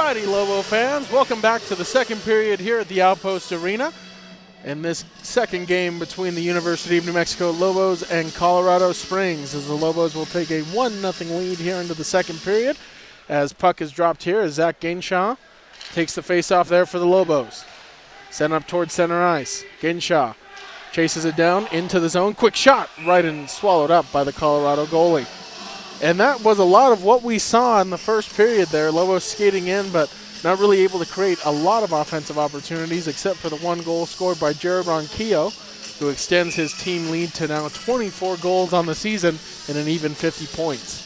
Alrighty, Lobo fans, welcome back to the second period here at the Outpost Arena. In this second game between the University of New Mexico Lobos and Colorado Springs, as the Lobos will take a 1-0 lead here into the second period. As puck is dropped here, as Zach Gainshaw takes the face-off there for the Lobos. Sent up towards center ice. Gainshaw chases it down into the zone. Quick shot, right and swallowed up by the Colorado goalie. And that was a lot of what we saw in the first period there. Lobos skating in, but not really able to create a lot of offensive opportunities except for the one goal scored by Jared Ronquillo, who extends his team lead to now 24 goals on the season and an even 50 points.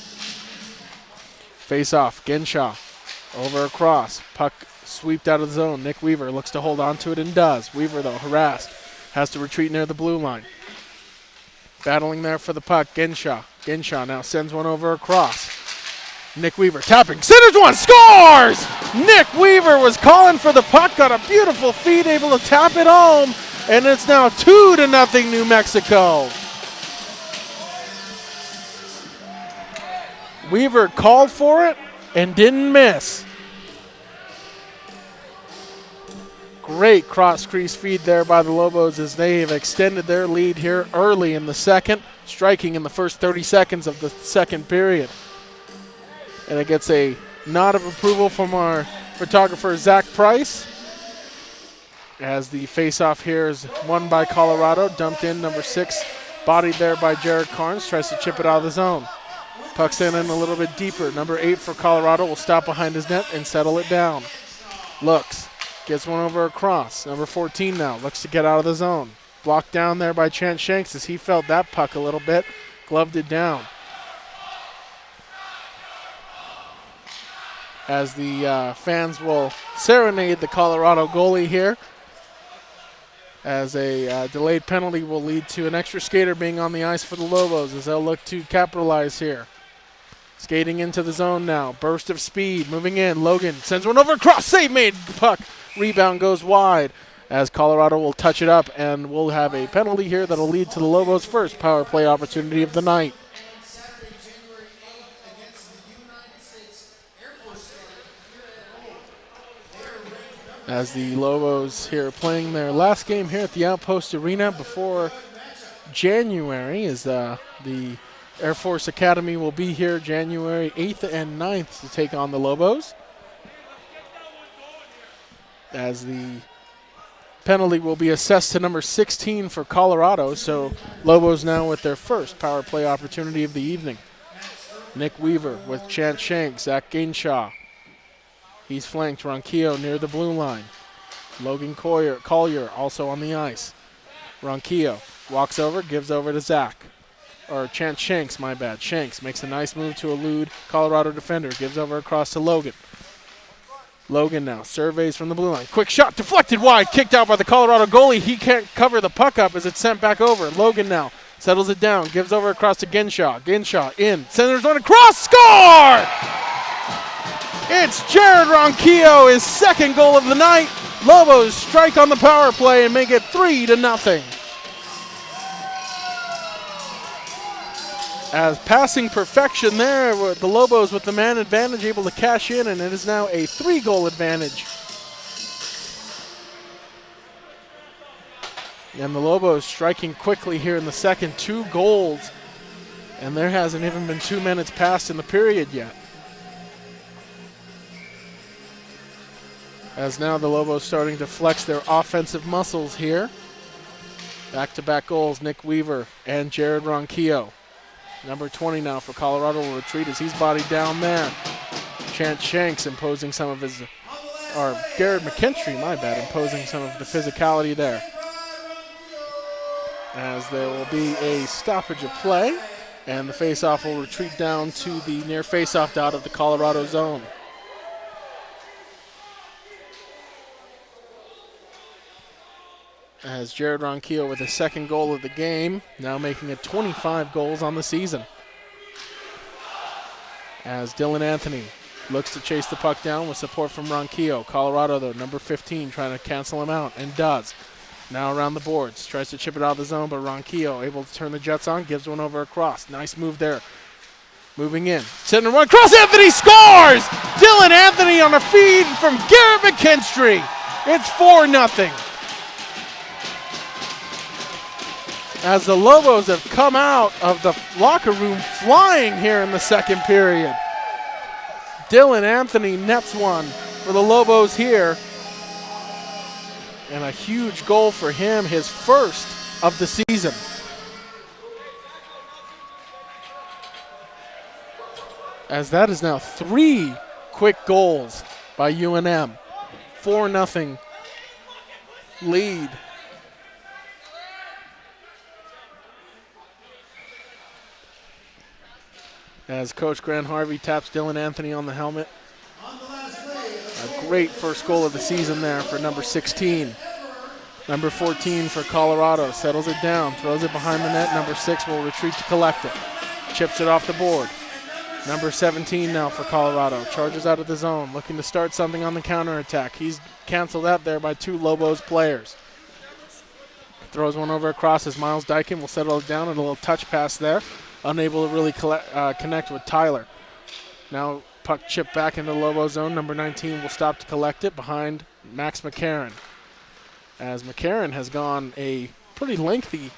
Face off, Gainshaw over across. Puck sweeped out of the zone. Nick Weaver looks to hold on to it and does. Weaver, though, harassed, has to retreat near the blue line. Battling there for the puck, Gainshaw. Gainshaw now sends one over across. Nick Weaver tapping, centers one, scores! Nick Weaver was calling for the puck, got a beautiful feed, able to tap it home, and it's now 2-0 New Mexico. Weaver called for it and didn't miss. Great cross-crease feed there by the Lobos as they have extended their lead here early in the second, striking in the first 30 seconds of the second period. And it gets a nod of approval from our photographer, Zach Price, as the face-off here is won by Colorado. Dumped in, number 6, bodied there by Jared Carnes, tries to chip it out of the zone. Puck's in a little bit deeper. Number 8 for Colorado will stop behind his net and settle it down. Looks, gets one over across. Number 14 now looks to get out of the zone. Blocked down there by Chance Shanks as he felt that puck a little bit, gloved it down. As the fans will serenade the Colorado goalie here, as a delayed penalty will lead to an extra skater being on the ice for the Lobos as they'll look to capitalize here. Skating into the zone now, burst of speed, moving in. Logan sends one over across, save made, puck, rebound goes wide as Colorado will touch it up, and we'll have a penalty here that'll lead to the Lobos' first power play opportunity of the night. As the Lobos here playing their last game here at the Outpost Arena before January, as the Air Force Academy will be here January 8th and 9th to take on the Lobos. As the penalty will be assessed to number 16 for Colorado, so Lobos now with their first power play opportunity of the evening. Nick Weaver with Chance Shanks, Zach Gainshaw. He's flanked Ronquillo near the blue line. Logan Collier also on the ice. Ronquillo walks over, gives over to Zach. Or Chance Shanks, my bad. Shanks makes a nice move to elude Colorado defender. Gives over across to Logan. Logan now surveys from the blue line. Quick shot, deflected wide, kicked out by the Colorado goalie. He can't cover the puck up as it's sent back over. Logan now settles it down, gives over across to Gainshaw. Gainshaw in, centers one across, score! It's Jared Ronquillo, his second goal of the night. Lobos strike on the power play and make it 3-0. As passing perfection there, with the Lobos with the man advantage able to cash in, and it is now a 3-goal advantage. And the Lobos striking quickly here in the second, 2 goals, and there hasn't even been 2 minutes passed in the period yet. As now the Lobos starting to flex their offensive muscles here. Back-to-back goals, Nick Weaver and Jared Ronquillo. Number 20 now for Colorado will retreat as he's bodied down there. Chance Shanks imposing some of his, or Garrett McKinstry, my bad, imposing some of the physicality there. As there will be a stoppage of play, and the faceoff will retreat down to the near faceoff dot of the Colorado zone. As Jared Ronquillo with his second goal of the game, now making it 25 goals on the season. As Dylan Anthony looks to chase the puck down with support from Ronquillo. Colorado, though, number 15, trying to cancel him out, and does. Now around the boards, tries to chip it out of the zone, but Ronquillo able to turn the Jets on, gives one over across. Nice move there Moving in. Sending a run across. Anthony scores! Dylan Anthony on a feed from Garrett McKinstry. It's 4-0. As the Lobos have come out of the locker room flying here in the second period. Dylan Anthony nets one for the Lobos here. And a huge goal for him, his first of the season. As that is now 3 quick goals by UNM. 4-0 lead. As Coach Grant Harvey taps Dylan Anthony on the helmet. A great first goal of the season there for number 16. Number 14 for Colorado settles it down, throws it behind the net. Number 6 will retreat to collect it. Chips it off the board. Number 17 now for Colorado. Charges out of the zone, looking to start something on the counterattack. He's canceled out there by 2 Lobos players. Throws one over across as Miles Dykin will settle it down, and a little touch pass there. Unable to really connect with Tyler. Now puck chipped back into the Lobo zone. Number 19 will stop to collect it behind Max McCarron. As McCarron has gone a pretty lengthy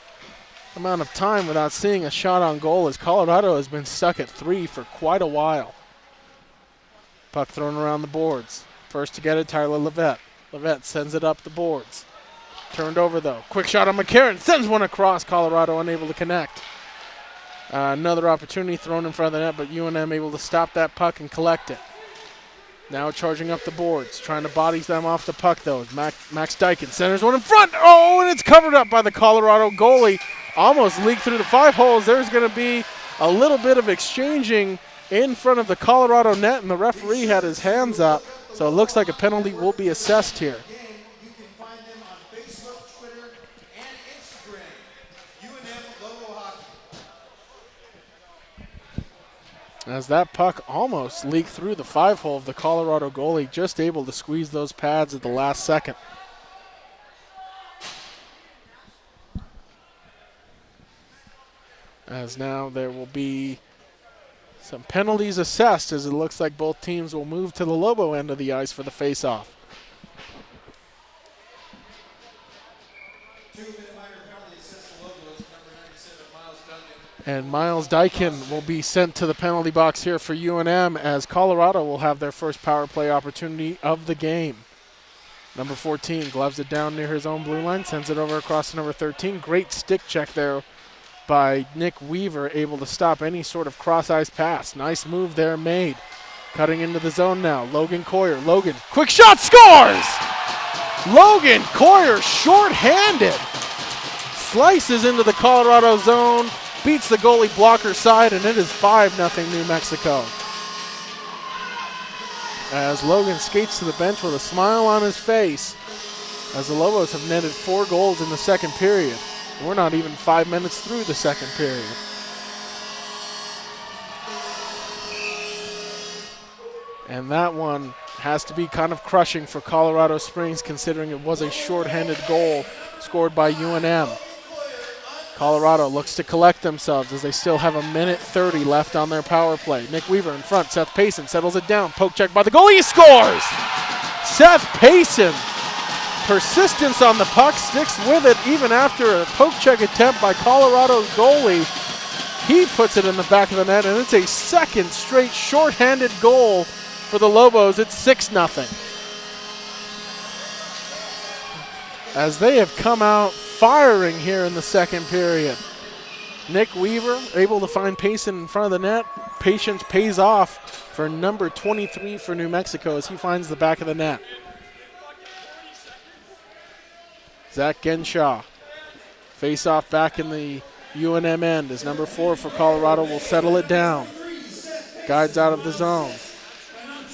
amount of time without seeing a shot on goal, as Colorado has been stuck at 3 for quite a while. Puck thrown around the boards. First to get it, Tyler Levette. Levette sends it up the boards. Turned over though. Quick shot on McCarron. Sends one across. Colorado unable to connect. Another opportunity thrown in front of the net, but UNM able to stop that puck and collect it. Now charging up the boards, trying to body them off the puck though. Max Dykin centers one in front. Oh, and it's covered up by the Colorado goalie. Almost leaked through the 5 holes. There's going to be a little bit of exchanging in front of the Colorado net, and the referee had his hands up. So it looks like a penalty will be assessed here. You can find them on Facebook, Twitter, and Instagram. UNM Lobo Hockey. As that puck almost leaked through the 5 hole of the Colorado goalie, just able to squeeze those pads at the last second. As now there will be some penalties assessed, as it looks like both teams will move to the Lobo end of the ice for the face-off. 2-minute minor penalty assessed to Lobos, number 97, Miles Duncan. And Miles Dykin will be sent to the penalty box here for UNM, as Colorado will have their first power play opportunity of the game. Number 14 gloves it down near his own blue line, sends it over across to number 13. Great stick check there by Nick Weaver, able to stop any sort of cross-ice pass. Nice move there made. Cutting into the zone now, Logan Coyer. Logan, quick shot, scores! Logan Coyer, short-handed. Slices into the Colorado zone, beats the goalie blocker side, and it is 5-0 New Mexico. As Logan skates to the bench with a smile on his face, as the Lobos have netted 4 goals in the second period. We're not even 5 minutes through the second period. And that one has to be kind of crushing for Colorado Springs, considering it was a shorthanded goal scored by UNM. Colorado looks to collect themselves as they still have 1:30 left on their power play. Nick Weaver in front. Seth Payson settles it down. Poke check by the goalie. He scores! Seth Payson. Persistence on the puck, sticks with it even after a poke check attempt by Colorado's goalie. He puts it in the back of the net, and it's a second straight shorthanded goal for the Lobos. It's 6-0. As they have come out firing here in the second period. Nick Weaver able to find Payson in front of the net. Patience pays off for number 23 for New Mexico as he finds the back of the net. Zach Genshaw, face-off back in the UNM end as number 4 for Colorado will settle it down. Guides out of the zone,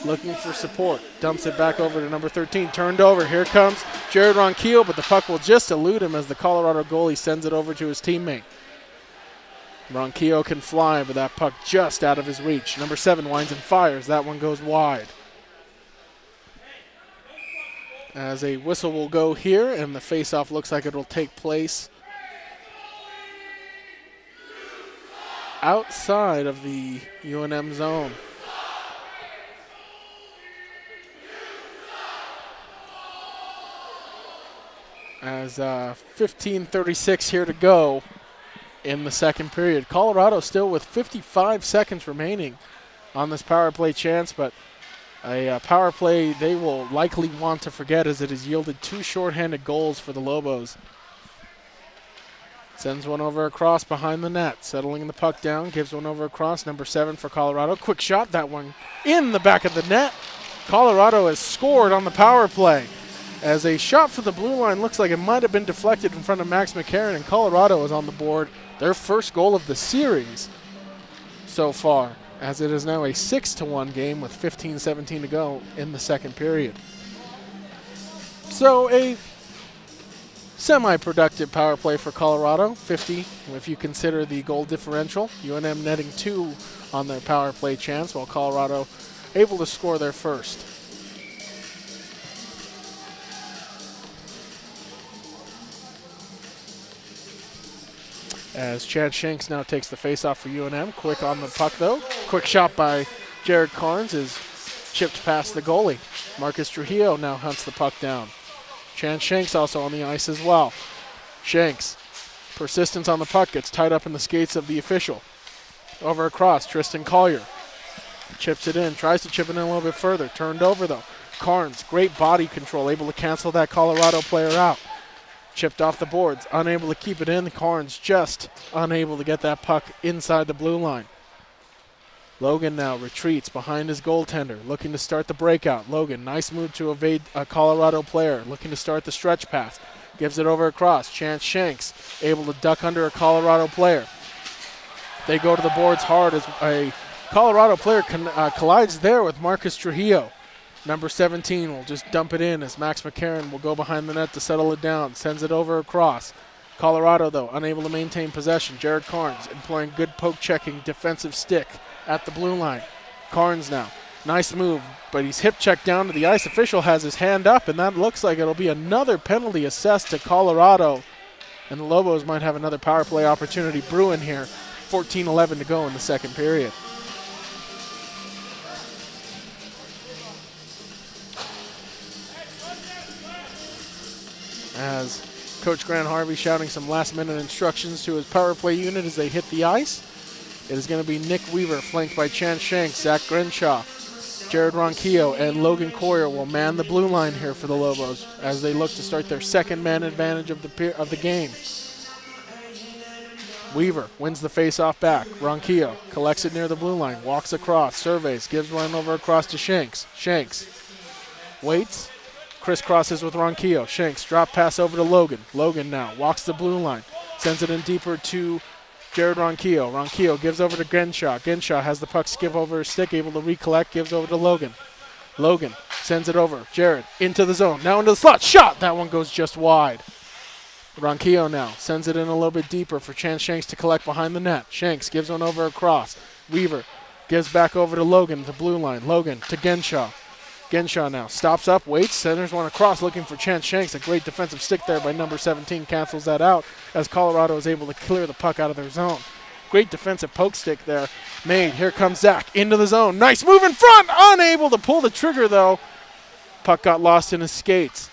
looking for support. Dumps it back over to number 13, turned over. Here comes Jared Ronquillo, but the puck will just elude him as the Colorado goalie sends it over to his teammate. Ronquillo can fly, but that puck just out of his reach. Number 7 winds and fires. That one goes wide. As a whistle will go here, and the face-off looks like it will take place outside of the UNM zone. As 15:36 here to go in the second period. Colorado still with 55 seconds remaining on this power play chance, but a power play they will likely want to forget as it has yielded 2 shorthanded goals for the Lobos. Sends one over across behind the net, settling the puck down, gives one over across, number 7 for Colorado. Quick shot, that one in the back of the net. Colorado has scored on the power play. As a shot for the blue line looks like it might have been deflected in front of Max McCarron, and Colorado is on the board. Their first goal of the series so far, as it is now a 6-1 game with 15:17 to go in the second period. So a semi-productive power play for Colorado, 50 if you consider the goal differential. UNM netting 2 on their power play chance, while Colorado able to score their first. As Chad Shanks now takes the face-off for UNM. Quick on the puck, though. Quick shot by Jared Carnes is chipped past the goalie. Marcus Trujillo now hunts the puck down. Chad Shanks also on the ice as well. Shanks, persistence on the puck, gets tied up in the skates of the official. Over across, Tristan Collier. Chips it in, tries to chip it in a little bit further. Turned over, though. Carnes, great body control, able to cancel that Colorado player out. Chipped off the boards, unable to keep it in. Carnes just unable to get that puck inside the blue line. Logan now retreats behind his goaltender, looking to start the breakout. Logan, nice move to evade a Colorado player, looking to start the stretch pass. Gives it over across. Chance Shanks able to duck under a Colorado player. They go to the boards hard as a Colorado player collides there with Marcus Trujillo. Number 17 will just dump it in as Max McCarron will go behind the net to settle it down. Sends it over across. Colorado, though, unable to maintain possession. Jared Carnes employing good poke-checking defensive stick at the blue line. Carnes now. Nice move, but he's hip-checked down to the ice. Official has his hand up, and that looks like it'll be another penalty assessed to Colorado. And the Lobos might have another power play opportunity brewing here. 14:11 to go in the second period. As Coach Grant Harvey shouting some last-minute instructions to his power play unit as they hit the ice. It is going to be Nick Weaver, flanked by Chance Shanks, Zach Grenshaw, Jared Ronquillo, and Logan Coyer will man the blue line here for the Lobos as they look to start their second man advantage of the game. Weaver wins the face-off back. Ronquillo collects it near the blue line, walks across, surveys, gives one over across to Shanks. Shanks waits. Crisscrosses with Ronquillo. Shanks drop pass over to Logan. Logan now walks the blue line. Sends it in deeper to Jared Ronquillo. Ronquillo gives over to Genshaw. Genshaw has the puck skip over his stick, able to recollect, gives over to Logan. Logan sends it over. Jared into the zone. Now into the slot. Shot! That one goes just wide. Ronquillo now sends it in a little bit deeper for Chance Shanks to collect behind the net. Shanks gives one over across. Weaver gives back over to Logan, the blue line. Logan to Genshaw. Genshaw now stops up, waits, centers one across, looking for Chance Shanks. A great defensive stick there by number 17, cancels that out as Colorado is able to clear the puck out of their zone. Great defensive poke stick there made. Here comes Zach into the zone. Nice move in front, unable to pull the trigger though. Puck got lost in his skates.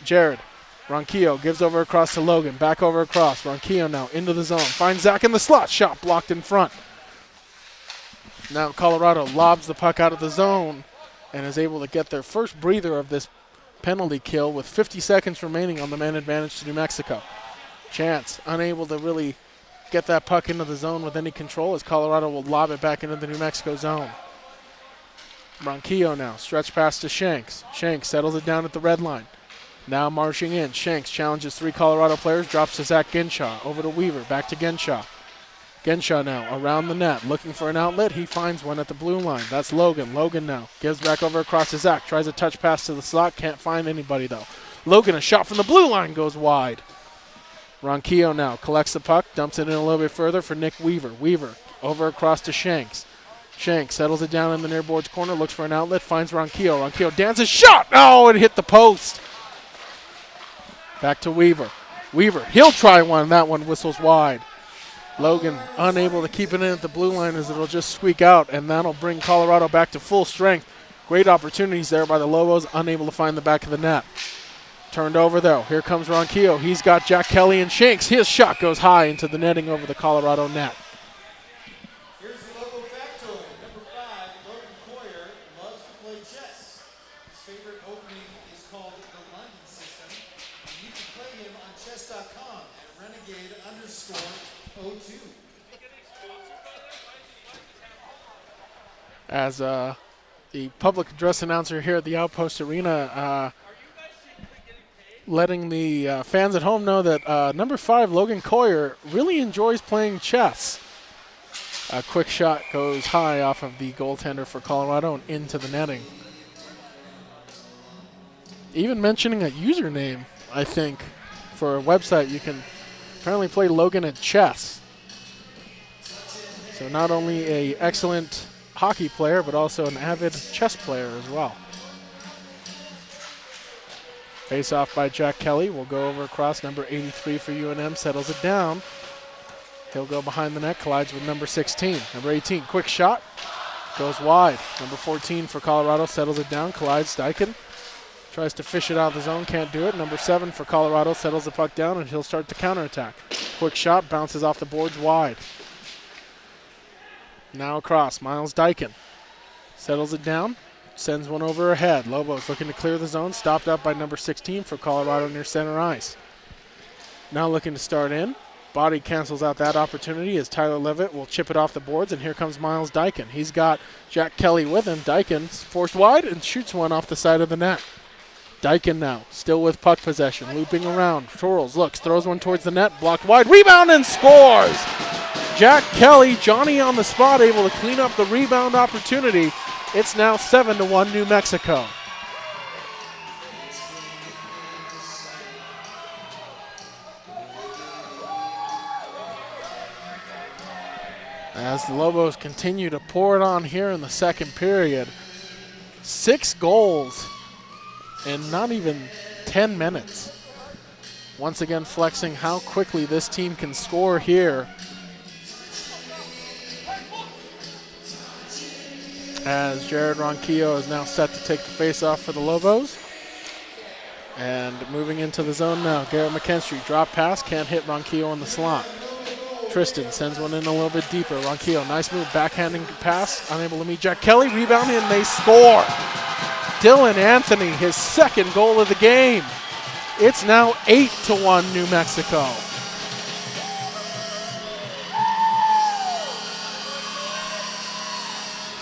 Jared Ronquillo gives over across to Logan, back over across. Ronquillo now into the zone, finds Zach in the slot, shot blocked in front. Now Colorado lobs the puck out of the zone and is able to get their first breather of this penalty kill with 50 seconds remaining on the man advantage to New Mexico. Chance unable to really get that puck into the zone with any control as Colorado will lob it back into the New Mexico zone. Ronquillo now, stretch pass to Shanks. Shanks settles it down at the red line. Now marching in, Shanks challenges 3 Colorado players, drops to Zach Genshaw, over to Weaver, back to Genshaw. Genshaw now around the net, looking for an outlet. He finds one at the blue line. That's Logan. Logan now gives back over across to Zach. Tries a touch pass to the slot. Can't find anybody, though. Logan, a shot from the blue line, goes wide. Ronquillo now collects the puck, dumps it in a little bit further for Nick Weaver. Weaver over across to Shanks. Shanks settles it down in the near boards corner, looks for an outlet, finds Ronquillo. Ronquillo dances, shot! Oh, it hit the post. Back to Weaver. Weaver, he'll try one. That one whistles wide. Logan unable to keep it in at the blue line as it'll just squeak out, and that'll bring Colorado back to full strength. Great opportunities there by the Lobos, unable to find the back of the net. Turned over, though. Here comes Ronquillo. He's got Jack Kelly and Shanks. His shot goes high into the netting over the Colorado net. Here's the Lobo factoid. Number 5, Ronquillo loves to play chess. His favorite opening is called the London system. You can play him on chess.com at renegade_02. As the public address announcer here at the Outpost Arena letting the fans at home know that number 5, Logan Coyer, really enjoys playing chess. A quick shot goes high off of the goaltender for Colorado and into the netting. Even mentioning a username, I think, for a website, you can apparently play Logan at chess. So not only an excellent hockey player, but also an avid chess player as well. Face off by Jack Kelly. Will go over across. Number 83 for UNM settles it down. He'll go behind the net, collides with number 16. Number 18, quick shot, goes wide. Number 14 for Colorado settles it down, collides Daikin. Tries to fish it out of the zone, can't do it. Number 7 for Colorado settles the puck down, and he'll start the counterattack. Quick shot, bounces off the boards wide. Now across, Miles Daikin settles it down. Sends one over ahead. Lobos looking to clear the zone. Stopped up by number 16 for Colorado near center ice. Now looking to start in. Body cancels out that opportunity as Tyler Levitt will chip it off the boards, and here comes Miles Daikin. He's got Jack Kelly with him. Daikin's forced wide and shoots one off the side of the net. Daikin now, still with puck possession, looping around. Torrels looks, throws one towards the net, blocked wide. Rebound and scores! Jack Kelly, Johnny on the spot, able to clean up the rebound opportunity. It's now 7-1 New Mexico. As the Lobos continue to pour it on here in the second period. 6 goals in not even 10 minutes. Once again flexing how quickly this team can score here. As Jared Ronquillo is now set to take the face-off for the Lobos. And moving into the zone now, Garrett McKinstry, drop pass, can't hit Ronquillo on the slot. Tristan sends one in a little bit deeper. Ronquillo, nice move, backhanding pass, unable to meet Jack Kelly, rebound, and they score. Dylan Anthony, his second goal of the game. It's now 8-1 New Mexico.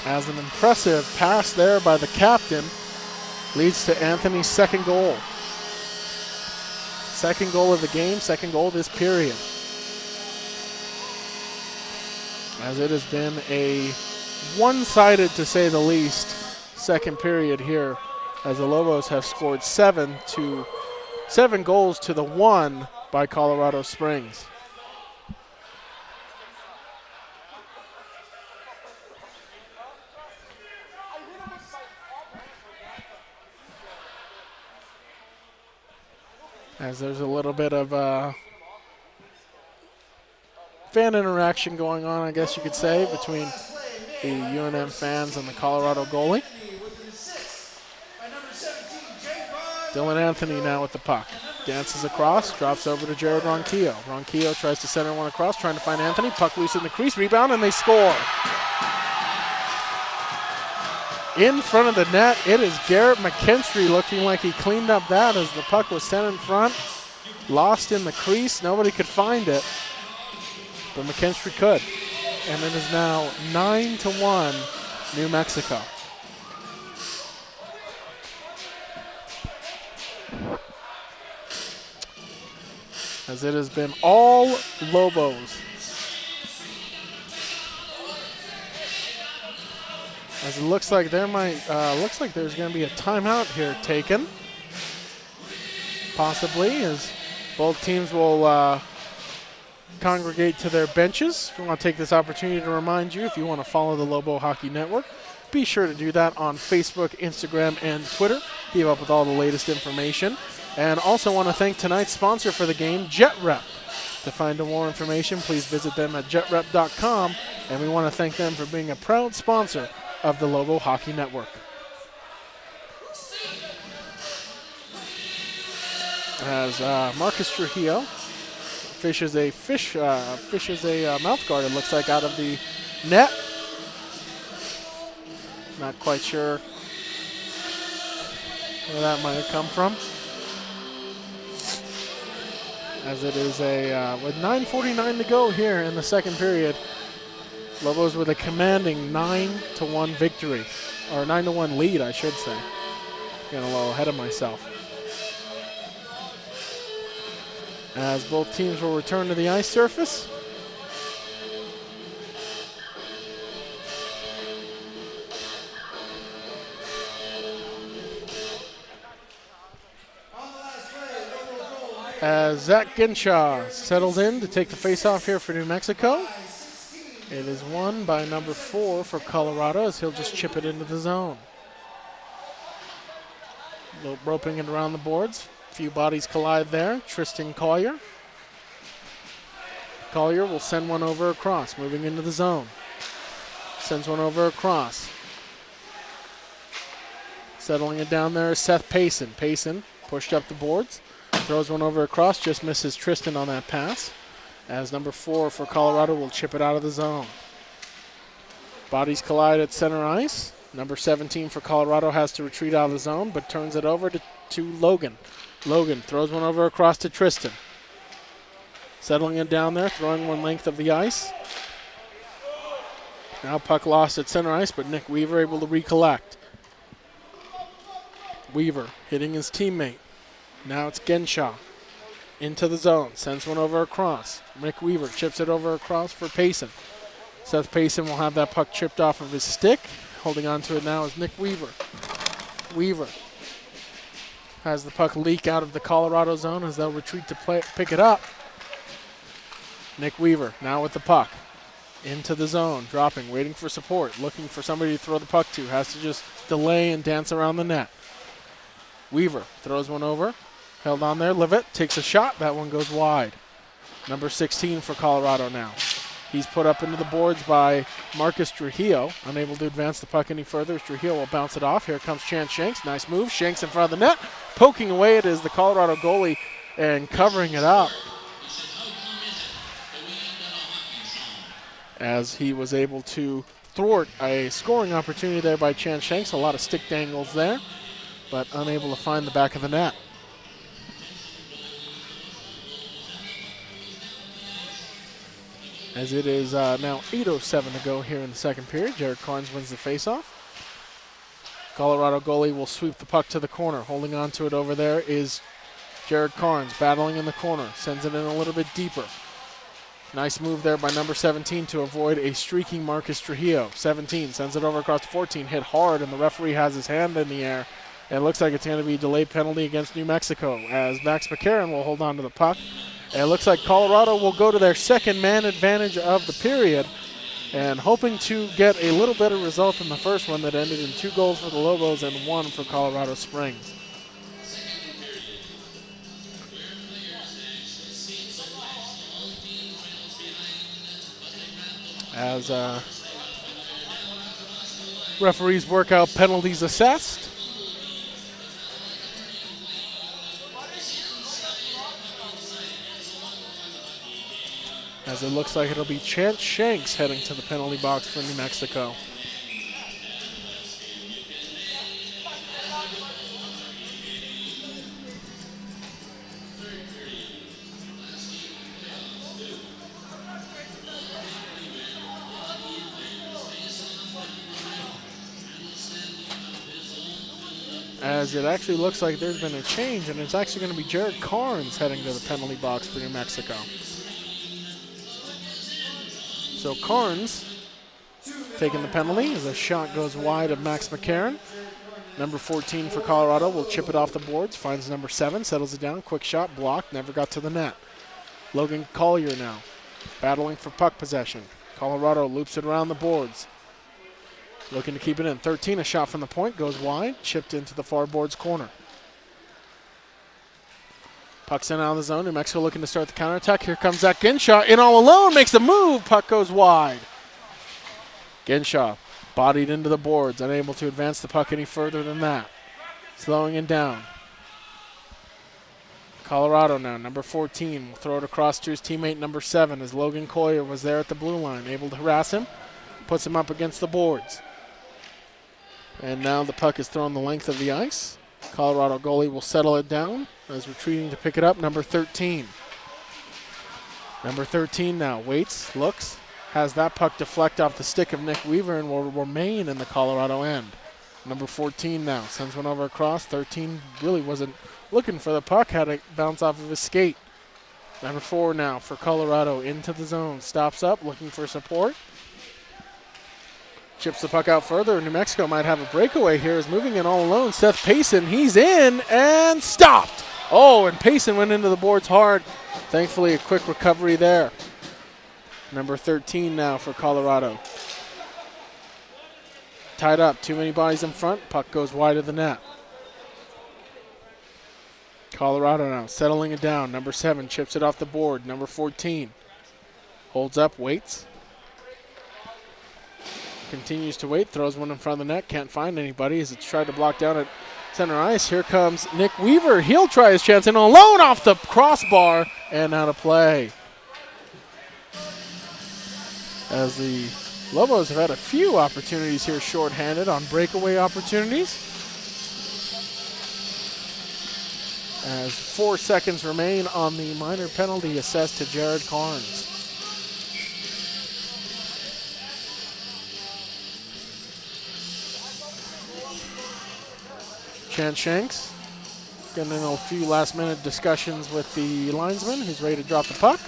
As an impressive pass there by the captain leads to Anthony's second goal. Second goal of the game, second goal this period. As it has been a one-sided, to say the least, second period here, as the Lobos have scored 7 goals to the 1 by Colorado Springs. As there's a little bit of fan interaction going on, I guess you could say, between the UNM fans and the Colorado goalie. Dylan Anthony now with the puck. Dances across, drops over to Jared Ronquillo. Ronquillo tries to center one across, trying to find Anthony. Puck loose in the crease, rebound, and they score. In front of the net, it is Garrett McKinstry looking like he cleaned up that as the puck was sent in front. Lost in the crease, nobody could find it, but McKinstry could. And it is now 9-1 New Mexico. As it has been all Lobos. As it looks like there's going to be a timeout here taken, possibly, as both teams will congregate to their benches. We want to take this opportunity to remind you, if you want to follow the Lobo Hockey Network, be sure to do that on Facebook, Instagram, and Twitter. Keep up with all the latest information. And also want to thank tonight's sponsor for the game, Jet Rep. To find out more information, please visit them at jetrep.com, and we want to thank them for being a proud sponsor of the Lobo Hockey Network. As Marcus Trujillo fishes a mouth guard, it looks like, out of the net. Not quite sure where that might have come from. As it is with 9:49 to go here in the second period, Lobos with a commanding 9-1 victory, or 9-1 lead, I should say. Getting a little ahead of myself. As both teams will return to the ice surface. As Zach Ginshaw settles in to take the face-off here for New Mexico. It is won by number 4 for Colorado, as he'll just chip it into the zone. Roping it around the boards. A few bodies collide there. Tristan Collier. Collier will send one over across, moving into the zone. Sends one over across. Settling it down there is Seth Payson. Payson pushed up the boards. Throws one over across, just misses Tristan on that pass. As number 4 for Colorado will chip it out of the zone. Bodies collide at center ice. Number 17 for Colorado has to retreat out of the zone, but turns it over to Logan. Logan throws one over across to Tristan. Settling it down there, throwing one length of the ice. Now puck lost at center ice, but Nick Weaver able to recollect. Weaver hitting his teammate. Now it's Genshaw into the zone. Sends one over across. Nick Weaver chips it over across for Payson. Seth Payson will have that puck chipped off of his stick. Holding on to it now is Nick Weaver. Weaver has the puck leak out of the Colorado zone as they'll retreat to pick it up. Nick Weaver now with the puck. Into the zone, dropping, waiting for support, looking for somebody to throw the puck to. Has to just delay and dance around the net. Weaver throws one over. Held on there. Levitt takes a shot. That one goes wide. Number 16 for Colorado now. He's put up into the boards by Marcus Trujillo. Unable to advance the puck any further. Trujillo will bounce it off. Here comes Chance Shanks. Nice move. Shanks in front of the net. Poking away it is the Colorado goalie and covering it up. As he was able to thwart a scoring opportunity there by Chance Shanks. A lot of stick dangles there, but unable to find the back of the net. As it is now 8:07 to go here in the second period. Jared Carnes wins the faceoff. Colorado goalie will sweep the puck to the corner. Holding on to it over there is Jared Carnes, battling in the corner. Sends it in a little bit deeper. Nice move there by number 17 to avoid a streaking Marcus Trujillo. 17 sends it over across to 14. Hit hard, and the referee has his hand in the air. And it looks like it's going to be a delayed penalty against New Mexico, as Max McCarron will hold on to the puck. And it looks like Colorado will go to their second man advantage of the period, and hoping to get a little better result than the first one that ended in 2 goals for the Lobos and 1 for Colorado Springs. As referees work out penalties assessed. As it looks like it'll be Chance Shanks heading to the penalty box for New Mexico. As it actually looks like there's been a change, and it's actually going to be Jared Carnes heading to the penalty box for New Mexico. So Carnes taking the penalty as a shot goes wide of Max McCarron. Number 14 for Colorado will chip it off the boards, finds number 7, settles it down, quick shot, blocked, never got to the net. Logan Collier now, battling for puck possession. Colorado loops it around the boards. Looking to keep it in. 13, a shot from the point, goes wide, chipped into the far boards corner. Puck sent out of the zone. New Mexico looking to start the counterattack. Here comes that Ginshaw. In all alone, makes the move. Puck goes wide. Ginshaw bodied into the boards, unable to advance the puck any further than that. Slowing it down. Colorado now, number 14, will throw it across to his teammate number 7 as Logan Coyer was there at the blue line, able to harass him, puts him up against the boards. And now the puck is thrown the length of the ice. Colorado goalie will settle it down as retreating to pick it up, number 13. Number 13 now waits, looks, has that puck deflect off the stick of Nick Weaver and will remain in the Colorado end. Number 14 now sends one over across. 13 really wasn't looking for the puck, had it bounce off of his skate. Number 4 now for Colorado into the zone. Stops up, looking for support. Chips the puck out further. New Mexico might have a breakaway here. Is moving in all alone. Seth Payson, he's in and stopped. Oh, and Payson went into the boards hard. Thankfully, a quick recovery there. Number 13 now for Colorado. Tied up, too many bodies in front. Puck goes wide of the net. Colorado now settling it down. Number 7 chips it off the board. Number 14 holds up, waits. Continues to wait, throws one in front of the net. Can't find anybody as it's tried to block down at center ice. Here comes Nick Weaver. He'll try his chance in alone off the crossbar and out of play. As the Lobos have had a few opportunities here shorthanded on breakaway opportunities. As 4 seconds remain on the minor penalty assessed to Jared Carnes. Chance Shanks getting in a few last minute discussions with the linesman who's ready to drop the puck.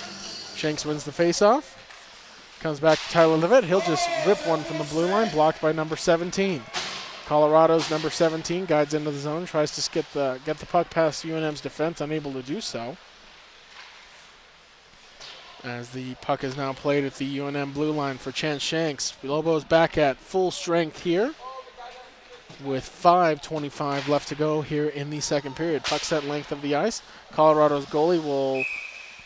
Shanks wins the faceoff. Comes back to Tyler Levitt. He'll just rip one from the blue line, blocked by number 17. Colorado's number 17 guides into the zone, tries to get the puck past UNM's defense, unable to do so. As the puck is now played at the UNM blue line for Chance Shanks. Lobo's back at full strength here with 5:25 left to go here in the second period. Puck set length of the ice. Colorado's goalie will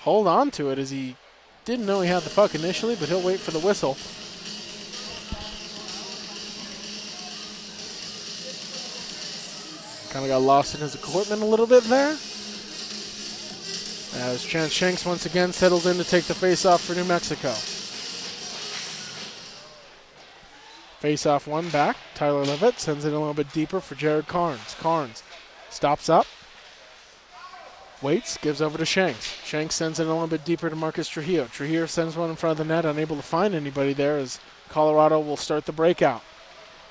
hold on to it as he didn't know he had the puck initially, but he'll wait for the whistle. Kind of got lost in his equipment a little bit there. As Chance Shanks once again settles in to take the face-off for New Mexico. Face-off one back. Tyler Levitt sends it a little bit deeper for Jared Carnes. Carnes stops up. Waits, gives over to Shanks. Shanks sends it a little bit deeper to Marcus Trujillo. Trujillo sends one in front of the net, unable to find anybody there as Colorado will start the breakout.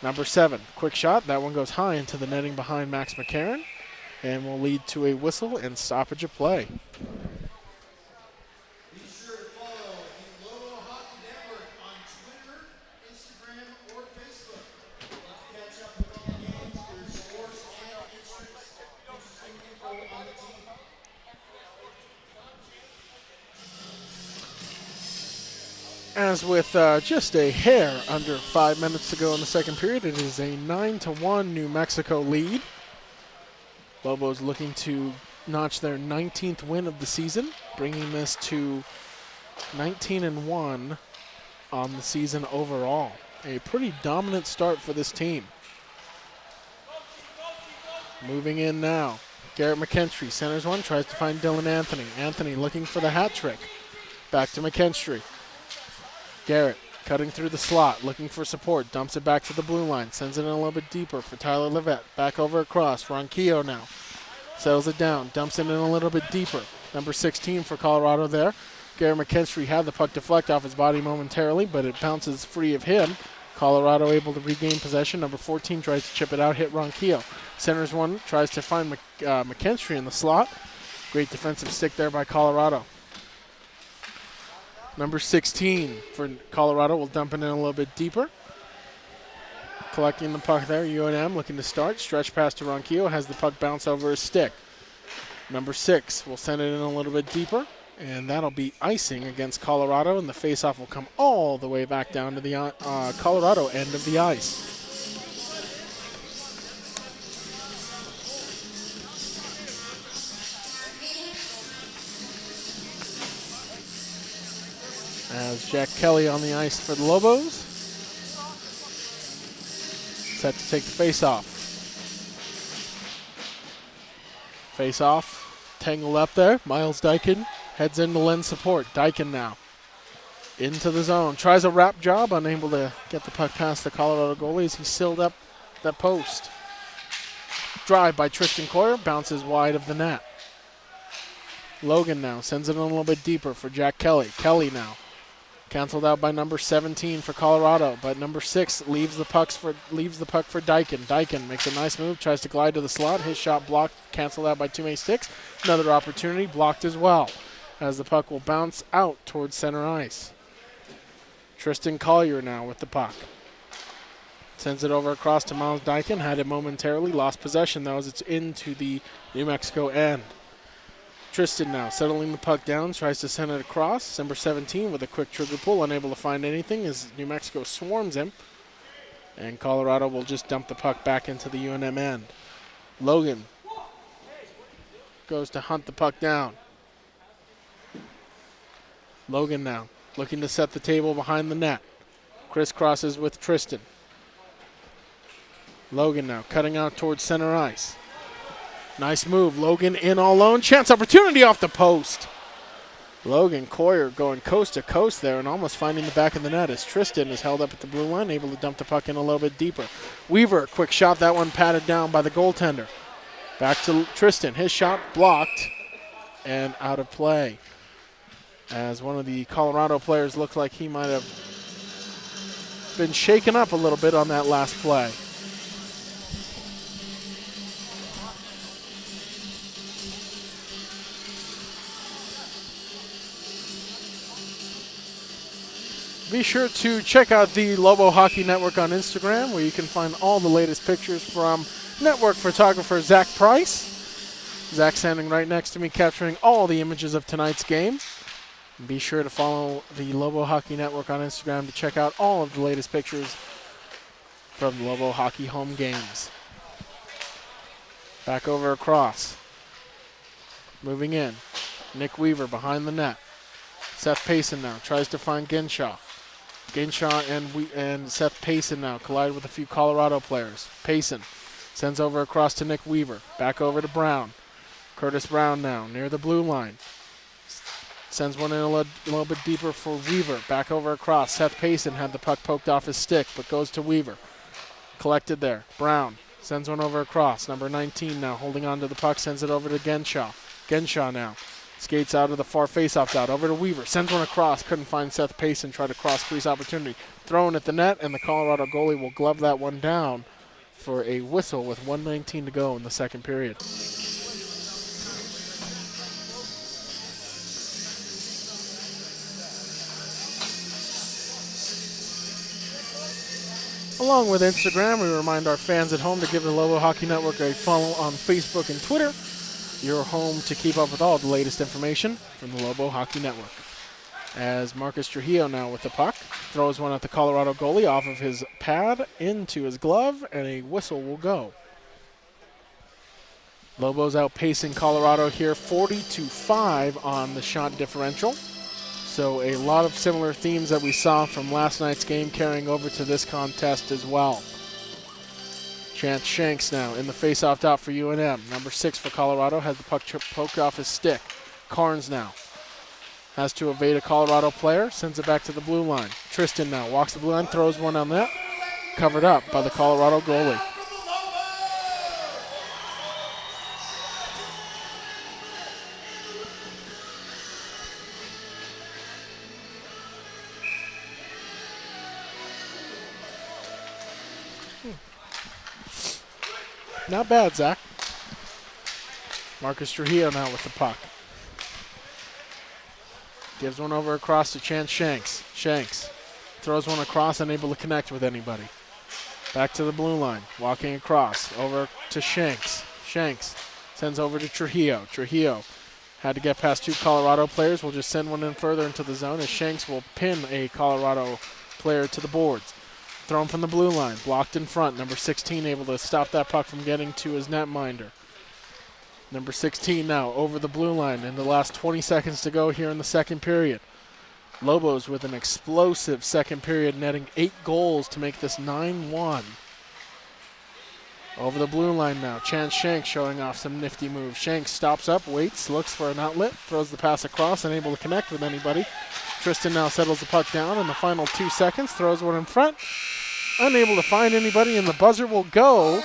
Number 7, quick shot. That one goes high into the netting behind Max McCarron and will lead to a whistle and stoppage of play. Be sure to follow the Lobo Hockey Network on Twitter, Instagram, or Facebook. Let's catch up with all the games, their scores, and interesting info on the team. As with just a hair under 5 minutes to go in the second period, it is a 9-1 New Mexico lead. Lobos looking to notch their 19th win of the season, bringing this to 19-1 on the season overall. A pretty dominant start for this team. Moving in now, Garrett McKinstry centers one, tries to find Dylan Anthony. Anthony looking for the hat trick. Back to McKinstry. Garrett cutting through the slot, looking for support, dumps it back to the blue line, sends it in a little bit deeper for Tyler Levitt. Back over across, Ronquillo now. Settles it down, dumps it in a little bit deeper. Number 16 for Colorado there. Garrett McKinstry had the puck deflect off his body momentarily, but it bounces free of him. Colorado able to regain possession. Number 14 tries to chip it out, hit Ronquillo. Centers one, tries to find McKinstry in the slot. Great defensive stick there by Colorado. Number 16 for Colorado will dump it in a little bit deeper. Collecting the puck there, UNM looking to start. Stretch pass to Ronquillo, has the puck bounce over his stick. Number 6 will send it in a little bit deeper, and that'll be icing against Colorado, and the faceoff will come all the way back down to the Colorado end of the ice. As Jack Kelly on the ice for the Lobos. Set to take the face-off. Face-off, tangled up there. Miles Dyken heads in to lend support. Dyken now into the zone. Tries a wrap job, unable to get the puck past the Colorado goalies. He sealed up that post. Drive by Tristan Coyer, bounces wide of the net. Logan now sends it in a little bit deeper for Jack Kelly. Kelly now canceled out by number 17 for Colorado, but number 6 leaves the puck for Dyken. Dyken makes a nice move, tries to glide to the slot. His shot blocked, canceled out by too many sticks. Another opportunity blocked as well, as the puck will bounce out towards center ice. Tristan Collier now with the puck. Sends it over across to Miles Dyken. Had it momentarily, lost possession though as it's into the New Mexico end. Tristan now settling the puck down, tries to send it across. Number 17 with a quick trigger pull, unable to find anything as New Mexico swarms him. And Colorado will just dump the puck back into the UNM end. Logan goes to hunt the puck down. Logan now looking to set the table behind the net. Crisscrosses with Tristan. Logan now cutting out towards center ice. Nice move. Logan in all alone. Chance opportunity off the post. Logan Coyer going coast to coast there and almost finding the back of the net as Tristan is held up at the blue line, able to dump the puck in a little bit deeper. Weaver, quick shot. That one patted down by the goaltender. Back to Tristan. His shot blocked and out of play. As one of the Colorado players looked like he might have been shaken up a little bit on that last play. Be sure to check out the Lobo Hockey Network on Instagram, where you can find all the latest pictures from network photographer Zach Price. Zach standing right next to me, capturing all the images of tonight's game. And be sure to follow the Lobo Hockey Network on Instagram to check out all of the latest pictures from Lobo Hockey home games. Back over across. Moving in. Nick Weaver behind the net. Seth Payson now tries to find Ginshaw. Ginshaw and Seth Payson now collide with a few Colorado players. Payson sends over across to Nick Weaver. Back over to Brown. Curtis Brown now near the blue line. Sends one in a little bit deeper for Weaver. Back over across. Seth Payson had the puck poked off his stick, but goes to Weaver. Collected there. Brown sends one over across. Number 19 now holding on to the puck. Sends it over to Ginshaw. Ginshaw now skates out of the far faceoff dot. Over to Weaver. Sends one across. Couldn't find Seth Payson. Tried to cross crease opportunity. Thrown at the net, and the Colorado goalie will glove that one down for a whistle with 1:19 to go in the second period. Along with Instagram, we remind our fans at home to give the Lobo Hockey Network a follow on Facebook and Twitter. Your home to keep up with all the latest information from the Lobo Hockey Network. As Marcus Trujillo now with the puck, throws one at the Colorado goalie off of his pad into his glove, and a whistle will go. Lobos outpacing Colorado here 40-5 on the shot differential. So a lot of similar themes that we saw from last night's game carrying over to this contest as well. Chance Shanks now in the face-off dot for UNM. Number 6 for Colorado has the puck poked off his stick. Carnes now has to evade a Colorado player, sends it back to the blue line. Tristan now walks the blue line, throws one on net, covered up by the Colorado goalie. Not bad, Zach. Marcus Trujillo now with the puck. Gives one over across to Chance Shanks. Shanks throws one across, unable to connect with anybody. Back to the blue line. Walking across. Over to Shanks. Shanks sends over to Trujillo. Trujillo had to get past 2 Colorado players. We'll just send one in further into the zone as Shanks will pin a Colorado player to the boards. Thrown from the blue line, blocked in front. Number 16 able to stop that puck from getting to his netminder. Number 16 now over the blue line in the last 20 seconds to go here in the second period. Lobos with an explosive second period, netting 8 goals to make this 9-1. Over the blue line now, Chance Shank showing off some nifty moves. Shank stops up, waits, looks for an outlet, throws the pass across, unable to connect with anybody. Tristan now settles the puck down in the final 2 seconds, throws one in front, unable to find anybody, and the buzzer will go,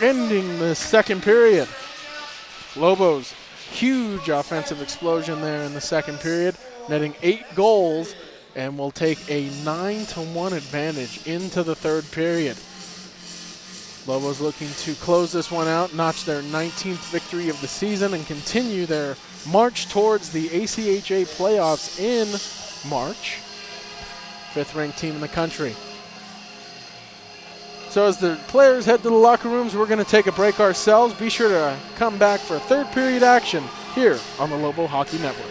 ending the second period. Lobos, huge offensive explosion there in the second period, netting 8 goals, and will take a 9-1 advantage into the third period. Lobos looking to close this one out, notch their 19th victory of the season, and continue their march towards the ACHA playoffs in March. 5th-ranked team in the country. So as the players head to the locker rooms, we're going to take a break ourselves. Be sure to come back for third period action here on the Lobo Hockey Network.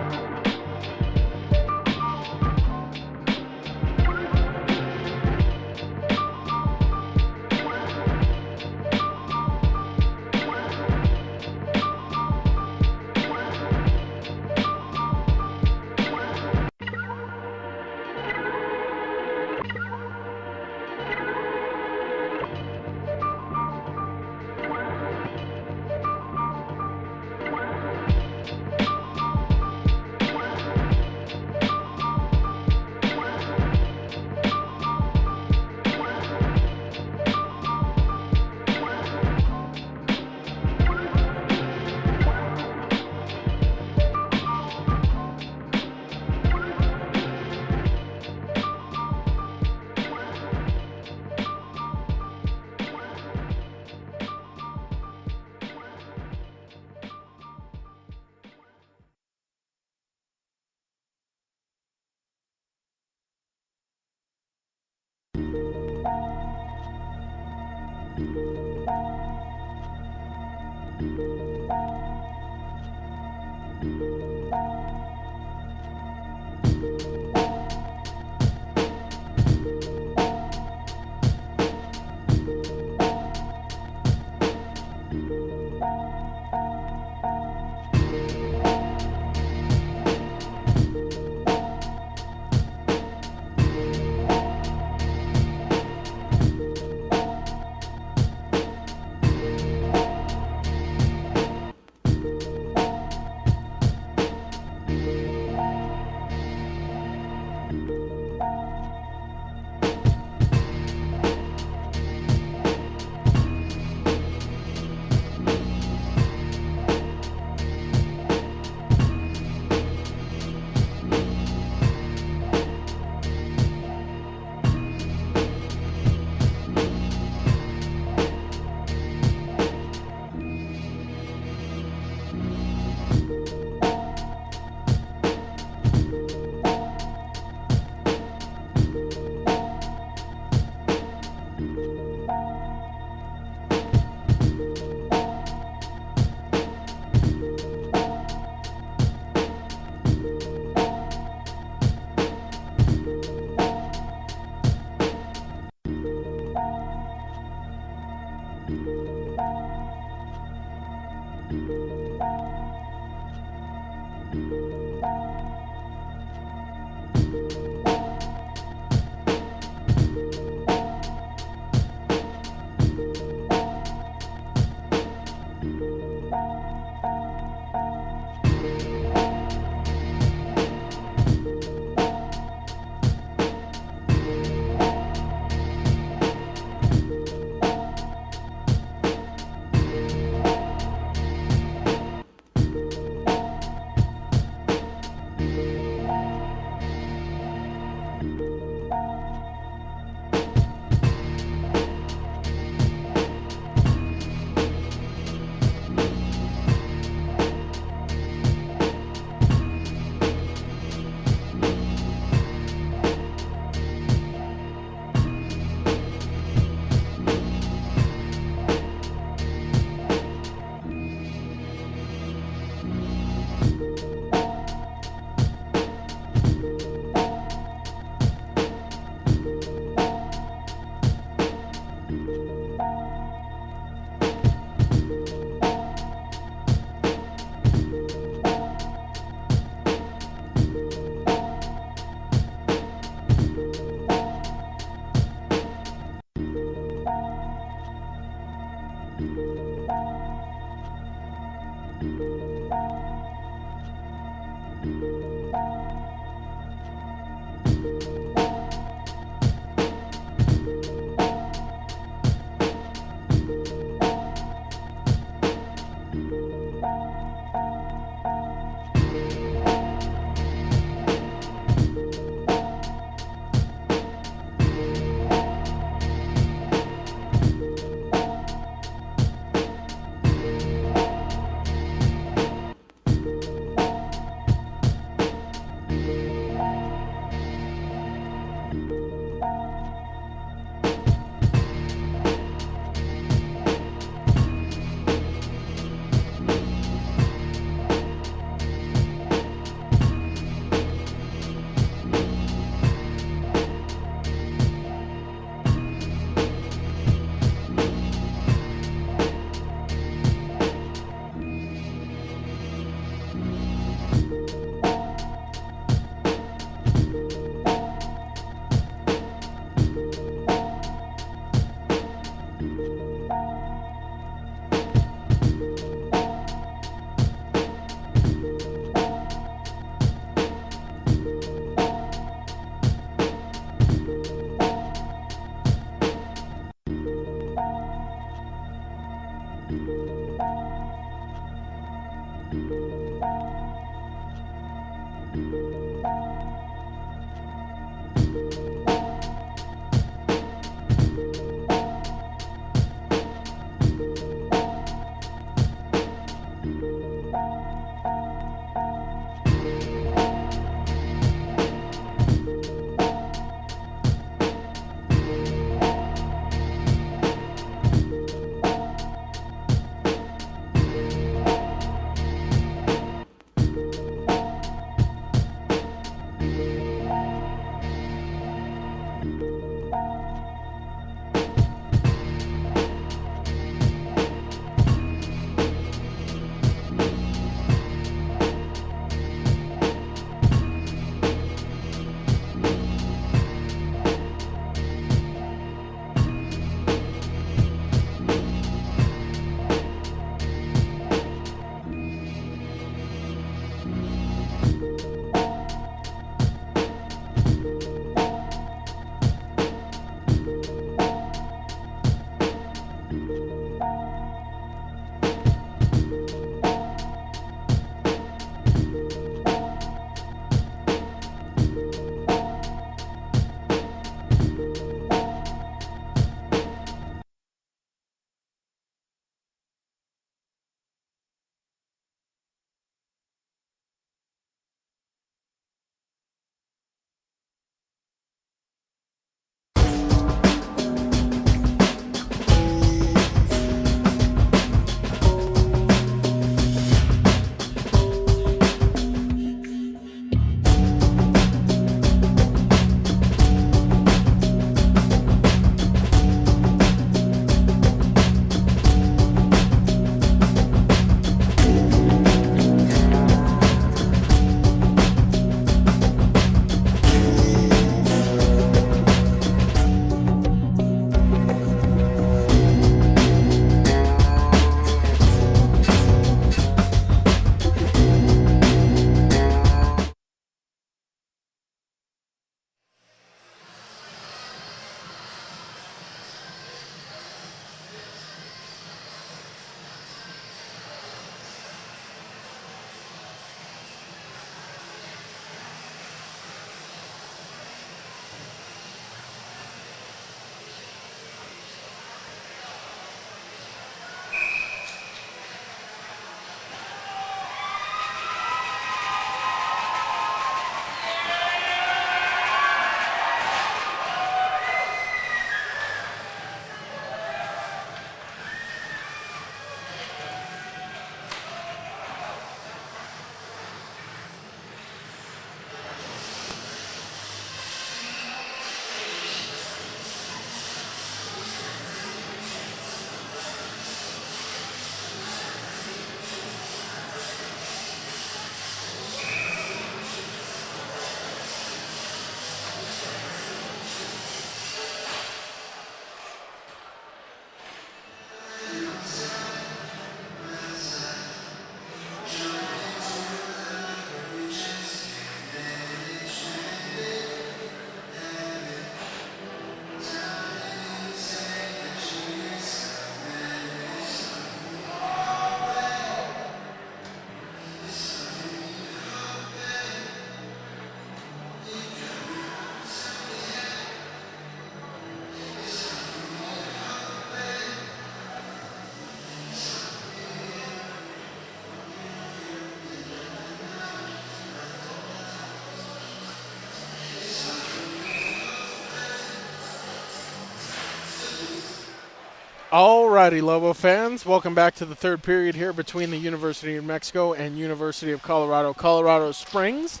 Alrighty, Lobo fans, welcome back to the third period here between the University of New Mexico and University of Colorado Springs.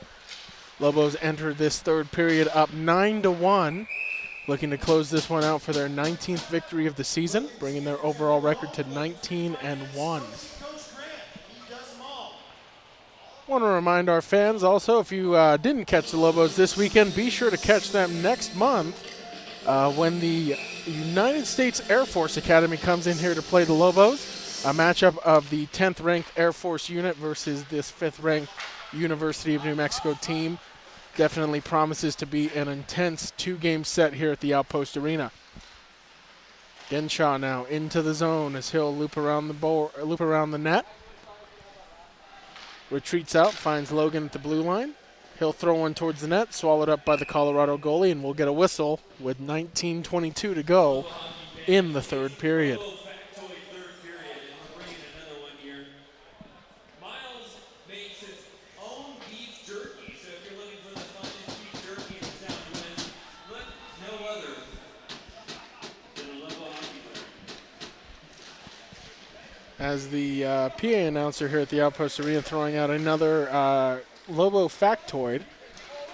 Lobos entered this third period up 9-1, looking to close this one out for their 19th victory of the season, bringing their overall record to 19-1. Want to remind our fans also, if you didn't catch the Lobos this weekend, be sure to catch them next month when the United States Air Force Academy comes in here to play the Lobos, a matchup of the 10th ranked Air Force unit versus this 5th ranked University of New Mexico team. Definitely promises to be an intense 2-game set here at the Outpost Arena. Genshaw now into the zone as he'll loop around the net. Retreats out, finds Logan at the blue line. He'll throw one towards the net, swallowed up by the Colorado goalie, and we'll get a whistle with 19:22 to go in the third period. As the PA announcer here at the Outpost Arena throwing out another Lobo factoid,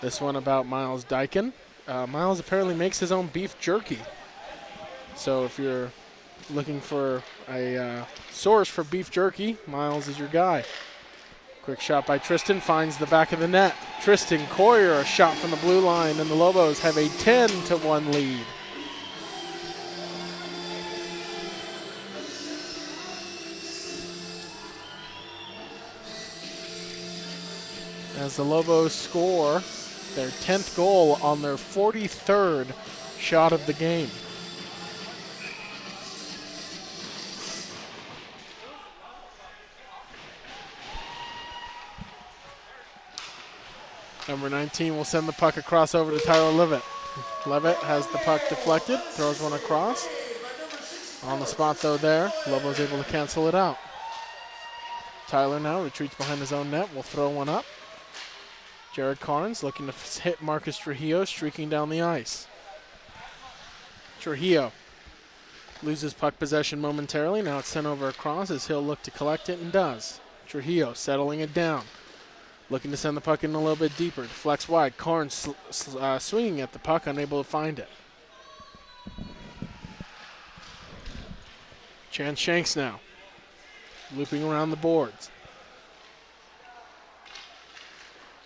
this one about Miles Dyken. Miles apparently makes his own beef jerky. So if you're looking for a source for beef jerky, Miles is your guy. Quick shot by Tristan, finds the back of the net. Tristan Coyer, a shot from the blue line, and the Lobos have a 10-1 lead. As the Lobos score their 10th goal on their 43rd shot of the game. Number 19 will send the puck across over to Tyler Levitt. Levitt has the puck deflected, throws one across. On the spot though there, Lobo's able to cancel it out. Tyler now retreats behind his own net, will throw one up. Jared Carnes looking to hit Marcus Trujillo, streaking down the ice. Trujillo loses puck possession momentarily. Now it's sent over across as he'll look to collect it and does. Trujillo settling it down. Looking to send the puck in a little bit deeper. Deflects wide. Carnes swinging at the puck, unable to find it. Chance Shanks now. Looping around the boards.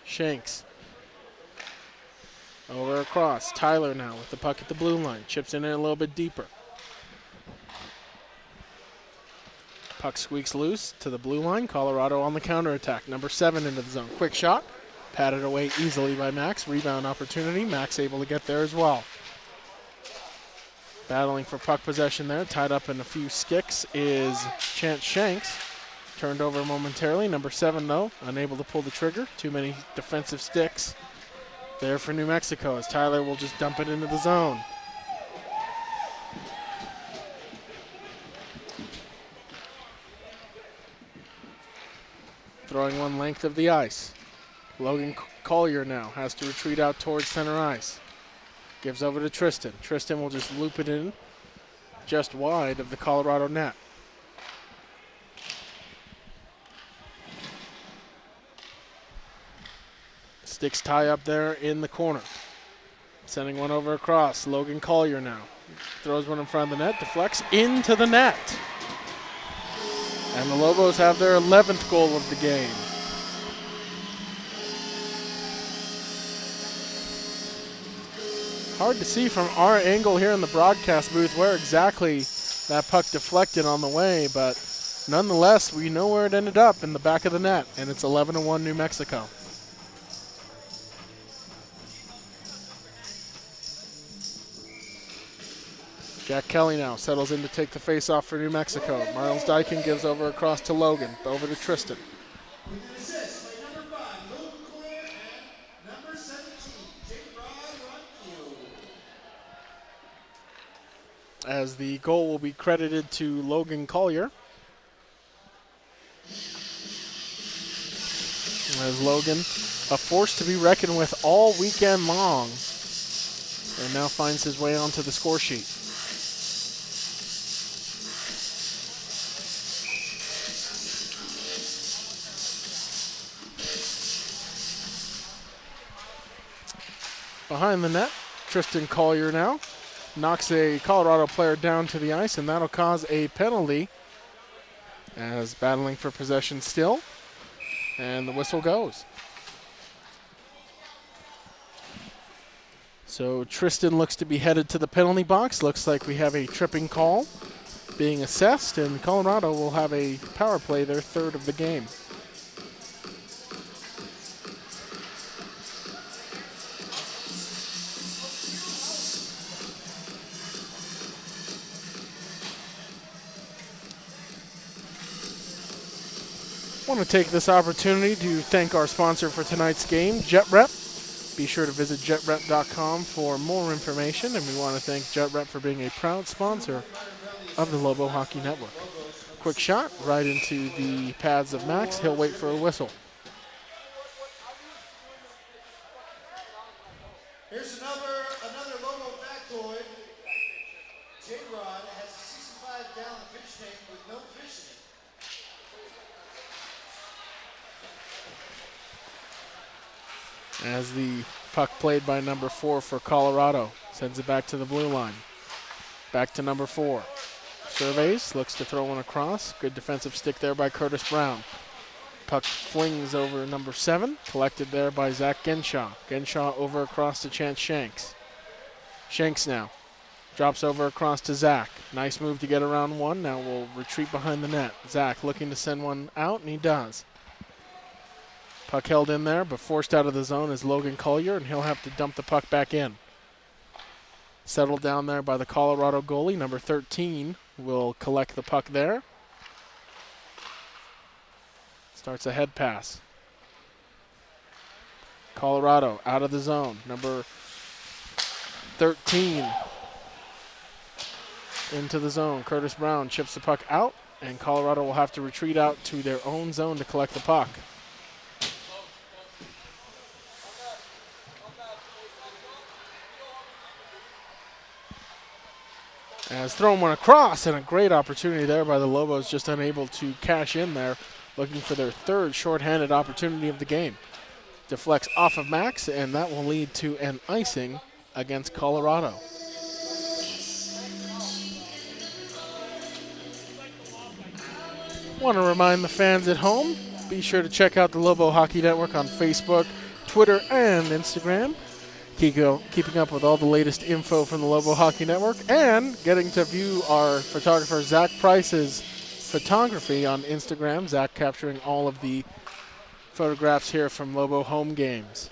Shanks. Over across. Tyler now with the puck at the blue line. Chips in there a little bit deeper. Puck squeaks loose to the blue line. Colorado on the counterattack. Number 7 into the zone. Quick shot. Patted away easily by Max. Rebound opportunity. Max able to get there as well. Battling for puck possession there. Tied up in a few sticks is Chance Shanks. Turned over momentarily. Number 7, though, unable to pull the trigger. Too many defensive sticks there for New Mexico as Tyler will just dump it into the zone. Throwing one length of the ice. Logan Collier now has to retreat out towards center ice. Gives over to Tristan. Tristan will just loop it in just wide of the Colorado net. Sticks tie up there in the corner. Sending one over across. Logan Collier now. Throws one in front of the net. Deflects into the net. And the Lobos have their 11th goal of the game. Hard to see from our angle here in the broadcast booth where exactly that puck deflected on the way, but nonetheless, we know where it ended up, in the back of the net, and it's 11-1 New Mexico. Jack Kelly now settles in to take the face-off for New Mexico. Miles Dyken gives over across to Logan. Over to Tristan. With an assist by number 5, Logan Coyer, and number 17, Ronquillo. As the goal will be credited to Logan Collier. As Logan, a force to be reckoned with all weekend long, and now finds his way onto the score sheet. Behind the net, Tristan Collier now knocks a Colorado player down to the ice, and that'll cause a penalty as battling for possession still, and the whistle goes. So Tristan looks to be headed to the penalty box. Looks like we have a tripping call being assessed, and Colorado will have a power play, their third of the game. I want to take this opportunity to thank our sponsor for tonight's game, JetRep. Be sure to visit jetrep.com for more information, and we want to thank JetRep for being a proud sponsor of the Lobo Hockey Network. Quick shot right into the pads of Max. He'll wait for a whistle. Here's another Lobo factoid. J-Rod has a 65-gallon fish tank with no fish in it. As the puck played by number 4 for Colorado. Sends it back to the blue line. Back to number 4. Surveys, looks to throw one across. Good defensive stick there by Curtis Brown. Puck flings over number 7. Collected there by Zach Genshaw. Genshaw over across to Chance Shanks. Shanks now. Drops over across to Zach. Nice move to get around one. Now we'll retreat behind the net. Zach looking to send one out, and he does. Puck held in there, but forced out of the zone is Logan Collier, and he'll have to dump the puck back in. Settled down there by the Colorado goalie. Number 13 will collect the puck there. Starts a head pass. Colorado out of the zone. Number 13 into the zone. Curtis Brown chips the puck out, and Colorado will have to retreat out to their own zone to collect the puck. As thrown one across, and a great opportunity there by the Lobos, just unable to cash in there, looking for their third shorthanded opportunity of the game. Deflects off of Max, and that will lead to an icing against Colorado. Want to remind the fans at home, be sure to check out the Lobo Hockey Network on Facebook, Twitter, and Instagram. Keeping up with all the latest info from the Lobo Hockey Network, and getting to view our photographer Zach Price's photography on Instagram. Zach capturing all of the photographs here from Lobo home games.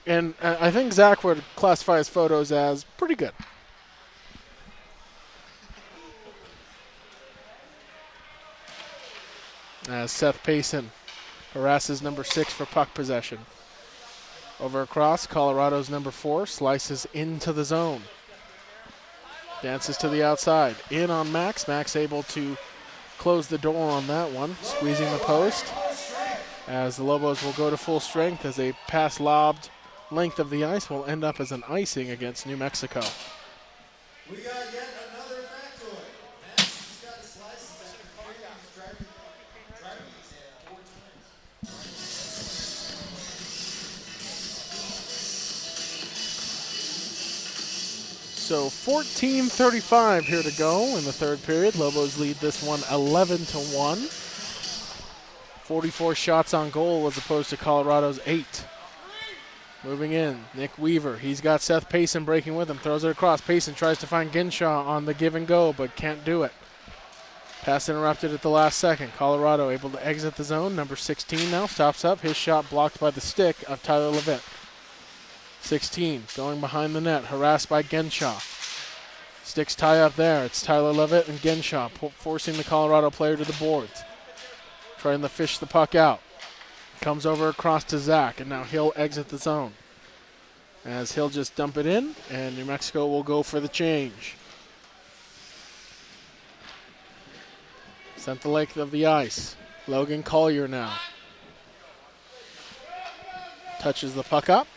And I think Zach would classify his photos as pretty good. As Seth Payson harasses number 6 for puck possession. Over across, Colorado's number 4 slices into the zone. Dances to the outside. In on Max. Max able to close the door on that one, squeezing the post. As the Lobos will go to full strength as a pass lobbed length of the ice will end up as an icing against New Mexico. We got yet another factoid. Max just got his license after failing his driving exam 4 times. So 14:35 here to go in the third period. Lobos lead this one 11-1. 44 shots on goal as opposed to Colorado's 8. Moving in, Nick Weaver. He's got Seth Payson breaking with him. Throws it across. Payson tries to find Genshaw on the give and go, but can't do it. Pass interrupted at the last second. Colorado able to exit the zone. Number 16 now stops up. His shot blocked by the stick of Tyler Levitt. 16 going behind the net, harassed by Genshaw. Sticks tie up there. It's Tyler Levitt and Genshaw forcing the Colorado player to the boards. Trying to fish the puck out. Comes over across to Zach, and now he'll exit the zone. As he'll just dump it in, and New Mexico will go for the change. Sent the length of the ice. Logan Collier now. Touches the puck up.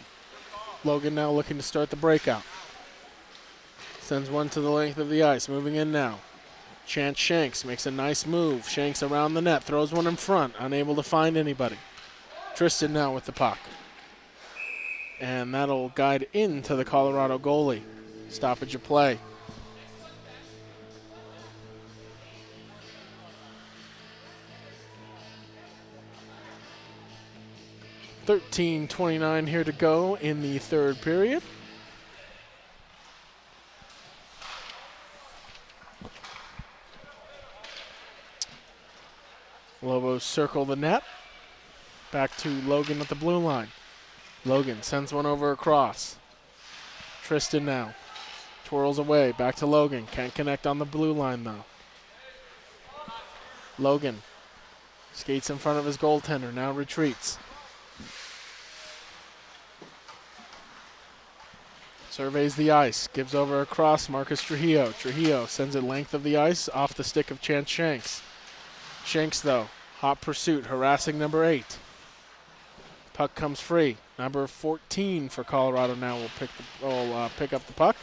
Logan now looking to start the breakout. Sends one to the length of the ice. Moving in now. Chance Shanks makes a nice move. Shanks around the net. Throws one in front. Unable to find anybody. Tristan now with the puck. And that'll guide into the Colorado goalie. Stoppage of play. .29 here to go in the third period. Lobos circle the net. Back to Logan at the blue line. Logan sends one over across. Tristan now. Twirls away. Back to Logan. Can't connect on the blue line though. Logan skates in front of his goaltender. Now retreats. Surveys the ice. Gives over across Marcus Trujillo. Trujillo sends it length of the ice off the stick of Chance Shanks. Shanks though. Hot pursuit. Harassing number 8. Puck comes free. Number 14 for Colorado now will pick up the puck.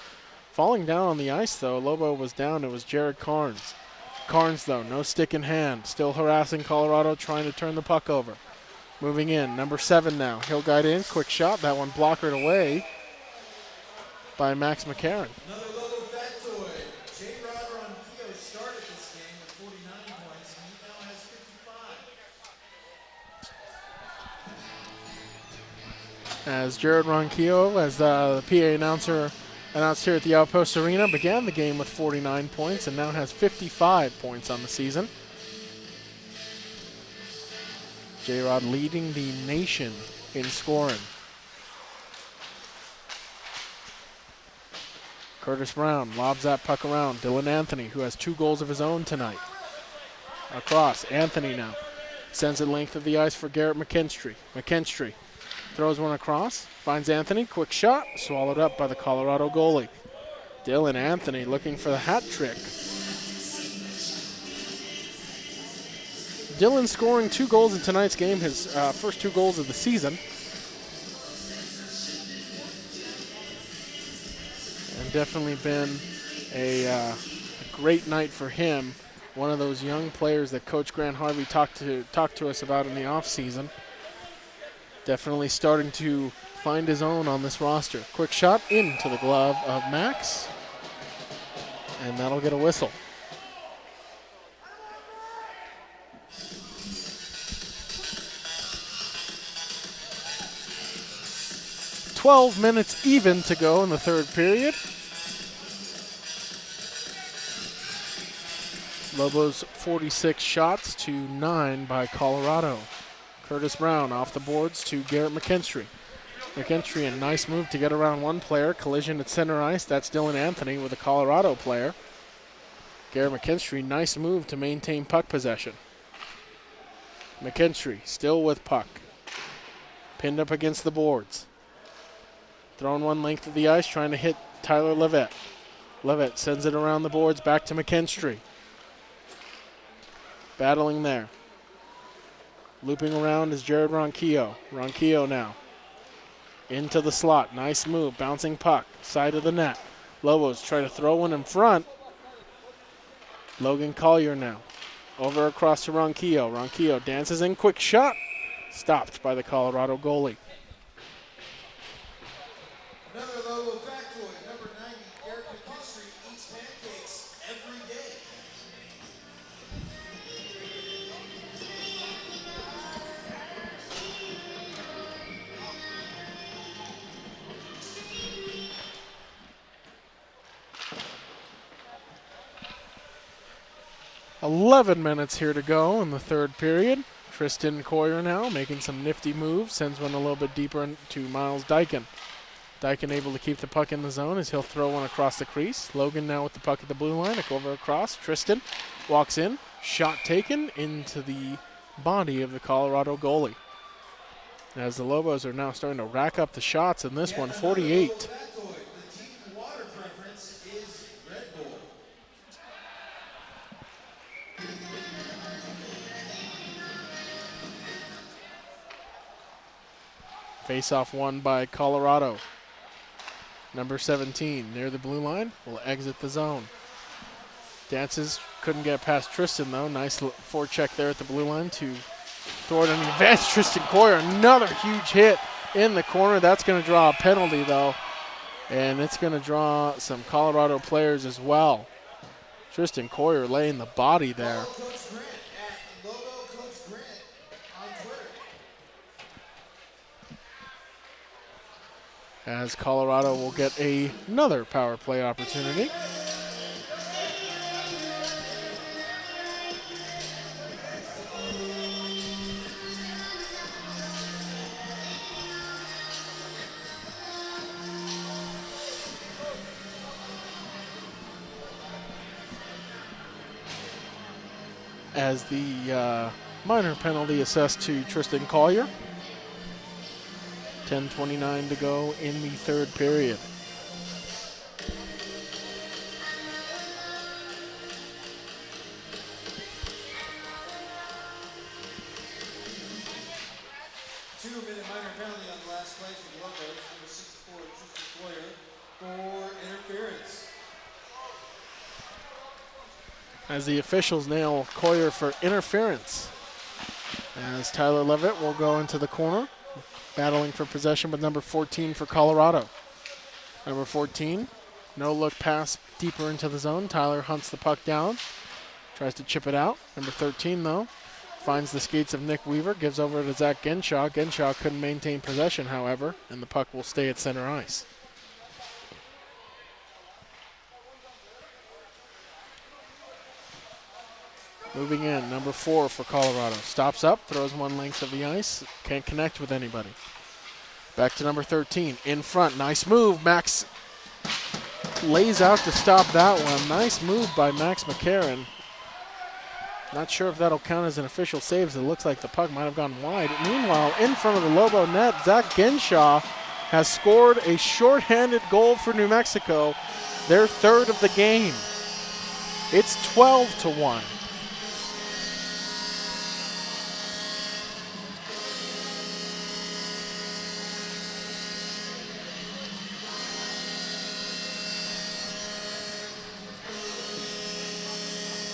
Falling down on the ice, though, Lobo was down. It was Jared Carnes. Carnes, though, no stick in hand. Still harassing Colorado, trying to turn the puck over. Moving in. Number 7 now. He'll guide in. Quick shot. That one blockered away by Max McCarron. Another Lobo factoid. J-Rod Ronquillo started this game with 49 points, and he now has 55. As Jared Ronquillo, as the PA announcer announced here at the Outpost Arena, began the game with 49 points and now has 55 points on the season. J-Rod leading the nation in scoring. Curtis Brown lobs that puck around. Dylan Anthony, who has 2 goals of his own tonight. Across, Anthony now. Sends it length of the ice for Garrett McKinstry. McKinstry throws one across, finds Anthony, quick shot, swallowed up by the Colorado goalie. Dylan Anthony looking for the hat trick. Dylan scoring 2 goals in tonight's game, his first 2 goals of the season. And definitely been a great night for him. One of those young players that Coach Grant Harvey talked to us about in the offseason. Definitely starting to find his own on this roster. Quick shot into the glove of Max. And that'll get a whistle. "12 minutes even to go in the third period. Lobos 46 shots to 9 by Colorado. Curtis Brown off the boards to Garrett McKinstry. McKinstry, a nice move to get around one player. Collision at center ice. That's Dylan Anthony with a Colorado player. Garrett McKinstry, nice move to maintain puck possession. McKinstry still with puck. Pinned up against the boards. Throwing one length of the ice, trying to hit Tyler Levitt. Levitt sends it around the boards back to McKinstry. Battling there. Looping around is Jared Ronquillo. Ronquillo now. Into the slot. Nice move. Bouncing puck. Side of the net. Lobos try to throw one in front. Logan Collier now. Over across to Ronquillo. Ronquillo dances in. Quick shot. Stopped by the Colorado goalie. Another Lobo factoid. Number 90, Garrett McKinstry eats pancakes every day. "11 minutes here to go in the third period. Tristan Coyer now making some nifty moves. Sends one a little bit deeper into Miles Dyken. Dyken able to keep the puck in the zone as he'll throw one across the crease. Logan now with the puck at the blue line. Over across. Tristan walks in. Shot taken into the body of the Colorado goalie. As the Lobos are now starting to rack up the shots in this one. 48. The team water preference is Red Bull. Face-off won by Colorado. Number 17 near the blue line will exit the zone. Dances, couldn't get past Tristan though. Nice forecheck there at the blue line to throw it on the advance. Tristan Coyer, another huge hit in the corner. That's going to draw a penalty, though, and it's going to draw some Colorado players as well. Tristan Coyer laying the body there. Coach Grant at Lobo Coach Grant on Twitter. As Colorado will get another power play opportunity. As the minor penalty assessed to Tristan Collier. 10:29 to go in the third period. Two-minute minor penalty on the last play for the Lobos. Number 64, Tristan Coyer, for interference. As the officials nail Coyer for interference. As Tyler Levitt will go into the corner, battling for possession with number 14 for Colorado. Number 14, no look pass deeper into the zone. Tyler hunts the puck down, tries to chip it out. Number 13, though, finds the skates of Nick Weaver, gives over to Zach Genshaw. Genshaw couldn't maintain possession, however, and the puck will stay at center ice. Moving in, number 4 for Colorado. Stops up, throws one length of the ice, can't connect with anybody. Back to number 13, in front, nice move. Max lays out to stop that one. Nice move by Max McCarron. Not sure if that'll count as an official save, as it looks like the puck might have gone wide. Meanwhile, in front of the Lobo net, Zach Genshaw has scored a shorthanded goal for New Mexico, their third of the game. It's 12-1.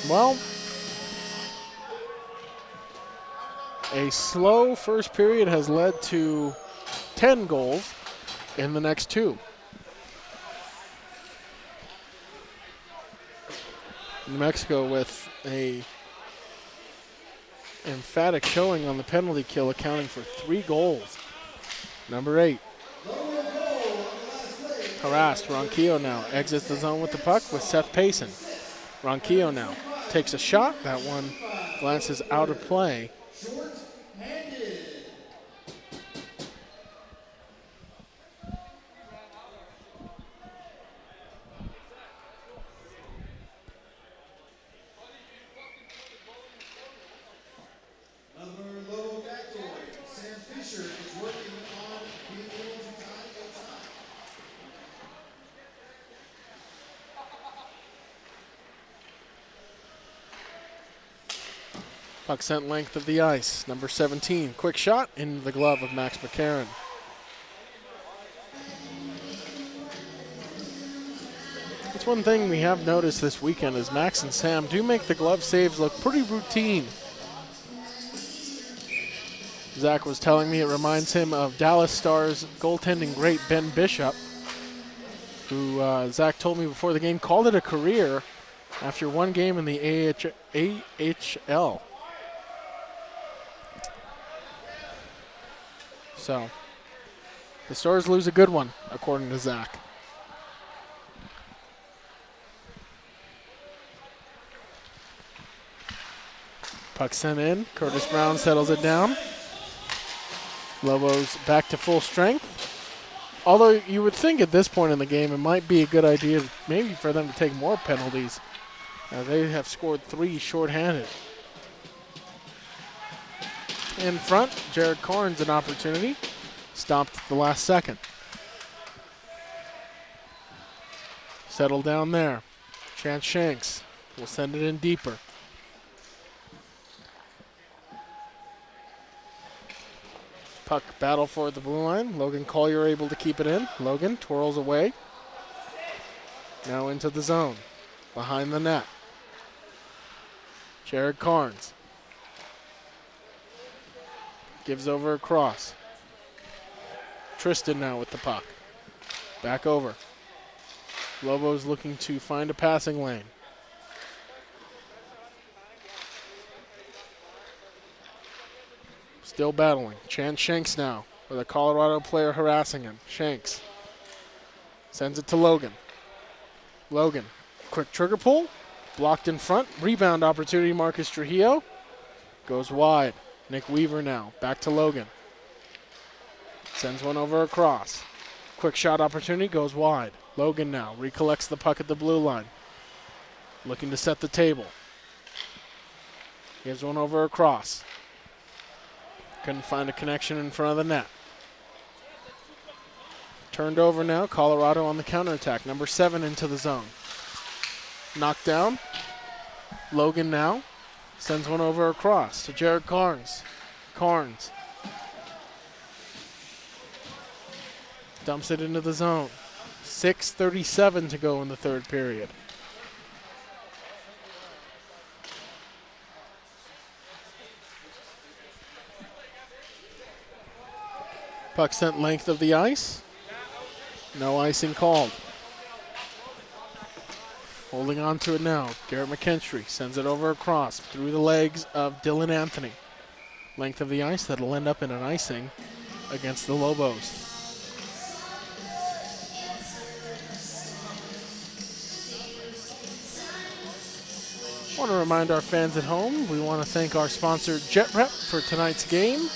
Well, a slow first period has led to 10 goals in the next two. New Mexico with a emphatic showing on the penalty kill, accounting for 3 goals. Number 8. Harassed, Ronquillo now exits the zone with the puck with Seth Payson. Ronquillo now takes a shot. That one glances out of play. Short-handed. Another Lobo factoid. Sam Fisher is working on being able to tie a tie. Puck sent length of the ice. Number 17, quick shot into the glove of Max McCarron. That's one thing we have noticed this weekend is Max and Sam do make the glove saves look pretty routine. Zach was telling me it reminds him of Dallas Stars goaltending great Ben Bishop, who Zach told me before the game called it a career after one game in the AHL. So, the Stars lose a good one, according to Zach. Puck sent in. Curtis Brown settles it down. Lobos back to full strength. Although you would think at this point in the game it might be a good idea maybe for them to take more penalties. They have scored 3 shorthanded. In front, Jared Carnes an opportunity. Stopped at the last second. Settled down there. Chance Shanks will send it in deeper. Puck battle for the blue line. Logan Collier able to keep it in. Logan twirls away. Now into the zone. Behind the net. Jared Carnes. Gives over across. Tristan now with the puck. Back over. Lobos looking to find a passing lane. Still battling. Chan Shanks now with a Colorado player harassing him. Shanks sends it to Logan. Logan, quick trigger pull. Blocked in front. Rebound opportunity, Marcus Trujillo. Goes wide. Nick Weaver now. Back to Logan. Sends one over across. Quick shot opportunity, goes wide. Logan now recollects the puck at the blue line. Looking to set the table. Gives one over across. Couldn't find a connection in front of the net. Turned over now, Colorado on the counterattack. Number 7 into the zone. Knocked down. Logan now sends one over across to Jared Carnes. Carnes dumps it into the zone. 6:37 to go in the third period. Puck sent length of the ice. No icing called. Holding on to it now. Garrett McKinstry sends it over across through the legs of Dylan Anthony. Length of the ice, that'll end up in an icing against the Lobos. I want to remind our fans at home, we want to thank our sponsor JetRep for tonight's game.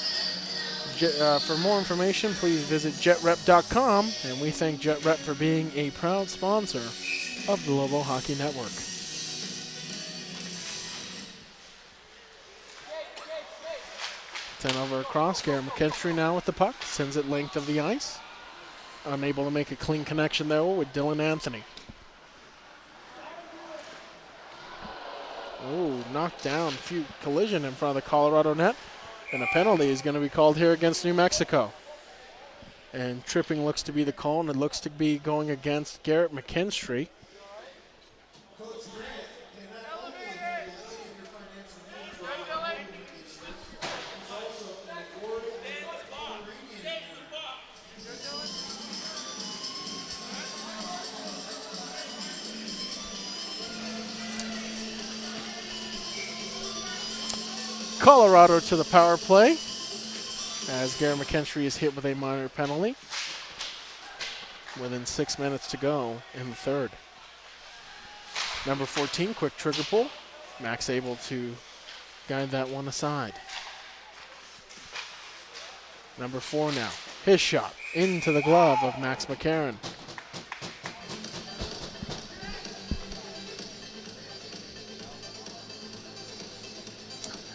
For more information, please visit jetrep.com, and we thank JetRep for being a proud sponsor of the Lobo Hockey Network. Sent over across, Garrett McKinstry now with the puck, sends it length of the ice. Unable to make a clean connection though with Dylan Anthony. Oh, knocked down, few collision in front of the Colorado net. And a penalty is going to be called here against New Mexico. And tripping looks to be the call, and it looks to be going against Garrett McKinstry. Colorado to the power play as Garrett McKinstry is hit with a minor penalty. Within 6 minutes to go in the third. Number 14, quick trigger pull. Max able to guide that one aside. Number 4 now. His shot into the glove of Max McCarron.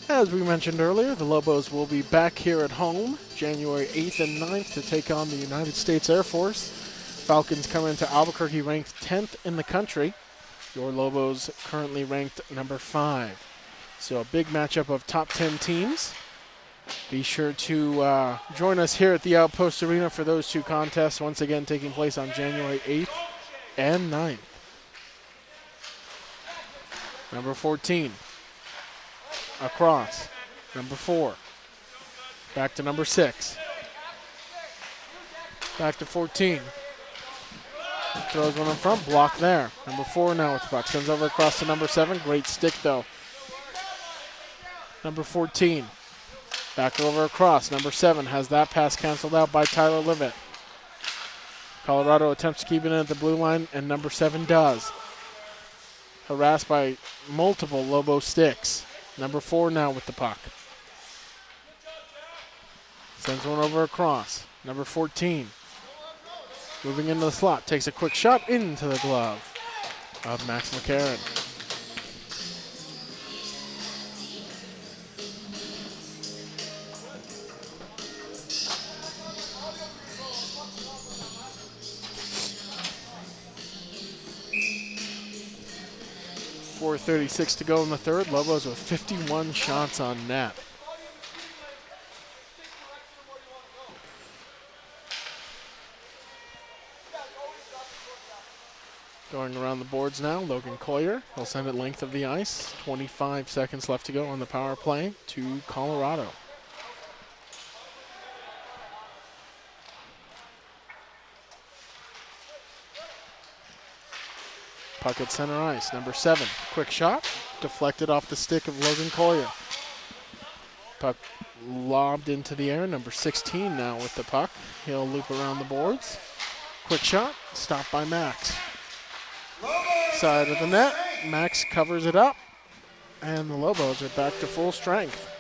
As we mentioned earlier, the Lobos will be back here at home January 8th and 9th to take on the United States Air Force. Falcons come into Albuquerque ranked 10th in the country. Your Lobos currently ranked number 5. So a big matchup of top 10 teams. Be sure to join us here at the Outpost Arena for those two contests, once again taking place on January 8th and 9th. Number 14. Across. Number 4. Back to number 6. Back to 14. Throws one in front. Block there. Number 4 now with the puck. Sends over across to number 7. Great stick though. Number 14. Back over across. Number 7 has that pass canceled out by Tyler Levitt. Colorado attempts to keep it in at the blue line, and number 7 does. Harassed by multiple Lobo sticks. Number 4 now with the puck. Sends one over across. Number 14. Moving into the slot. Takes a quick shot into the glove of Max McCarron. .436 to go in the third. Lobos with 51 shots on net. Going around the boards now, Logan Coyer. He'll send it length of the ice. 25 seconds left to go on the power play to Colorado. Puck at center ice. Number 7, quick shot. Deflected off the stick of Logan Collier. Puck lobbed into the air. Number 16 now with the puck. He'll loop around the boards. Quick shot. Stopped by Max. Side of the net. Max covers it up. And the Lobos are back to full strength.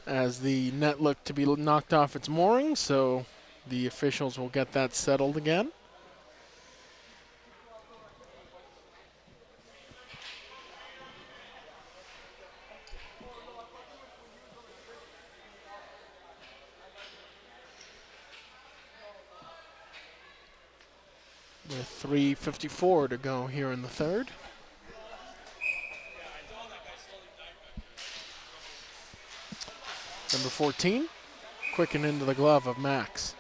As the net looked to be knocked off its moorings, so the officials will get that settled again. With 3:54 to go here in the third. Number 14, quicken into the glove of Max.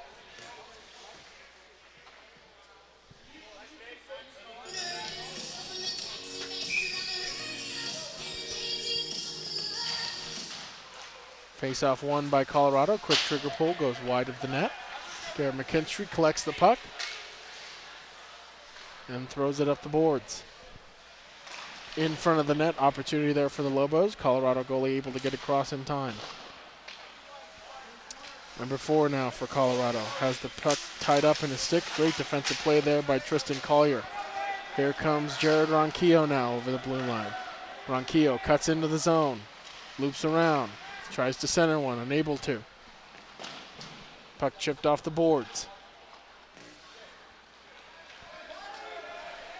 Face-off won by Colorado. Quick trigger pull goes wide of the net. Garrett McKinstry collects the puck and throws it up the boards. In front of the net, opportunity there for the Lobos. Colorado goalie able to get across in time. Number 4 now for Colorado. Has the puck tied up in his stick. Great defensive play there by Tristan Collier. Here comes Jared Ronquillo now over the blue line. Ronquillo cuts into the zone. Loops around. Tries to center one. Unable to. Puck chipped off the boards.